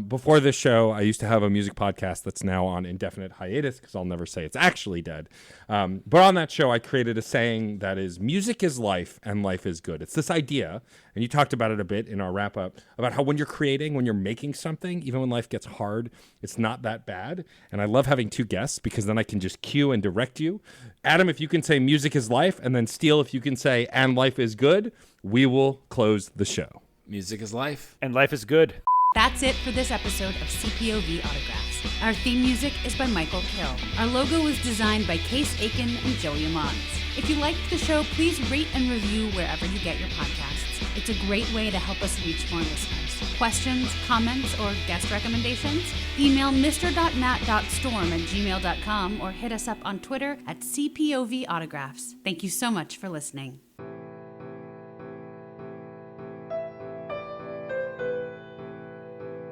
Before this show, I used to have a music podcast that's now on indefinite hiatus because I'll never say it's actually dead. But on that show, I created a saying that is, music is life and life is good. It's this idea, and you talked about it a bit in our wrap-up, about how when you're creating, when you're making something, even when life gets hard, it's not that bad. And I love having two guests because then I can just cue and direct you. Adam, if you can say music is life, and then Steele, if you can say and life is good, we will close the show. Music is life. And life is good. That's it for this episode of CPOV Autographs. Our theme music is by Michael Kill. Our logo was designed by Case Aiken and Joey Amons. If you liked the show, please rate and review wherever you get your podcasts. It's a great way to help us reach more listeners. Questions, comments, or guest recommendations? Email mr.matt.storm@gmail.com or hit us up on Twitter at CPOV Autographs. Thank you so much for listening.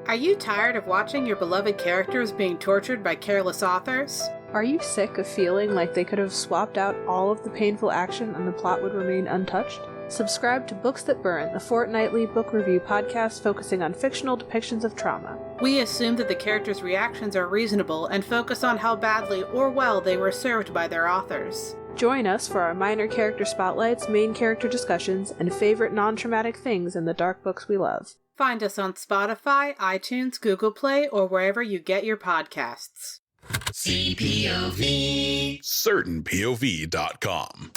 Are you tired of watching your beloved characters being tortured by careless authors? Are you sick of feeling like they could have swapped out all of the painful action and the plot would remain untouched? Subscribe to Books That Burn, the fortnightly book review podcast focusing on fictional depictions of trauma. We assume that the characters' reactions are reasonable and focus on how badly or well they were served by their authors. Join us for our minor character spotlights, main character discussions, and favorite non-traumatic things in the dark books we love. Find us on Spotify, iTunes, Google Play, or wherever you get your podcasts. CPOV. CertainPOV.com.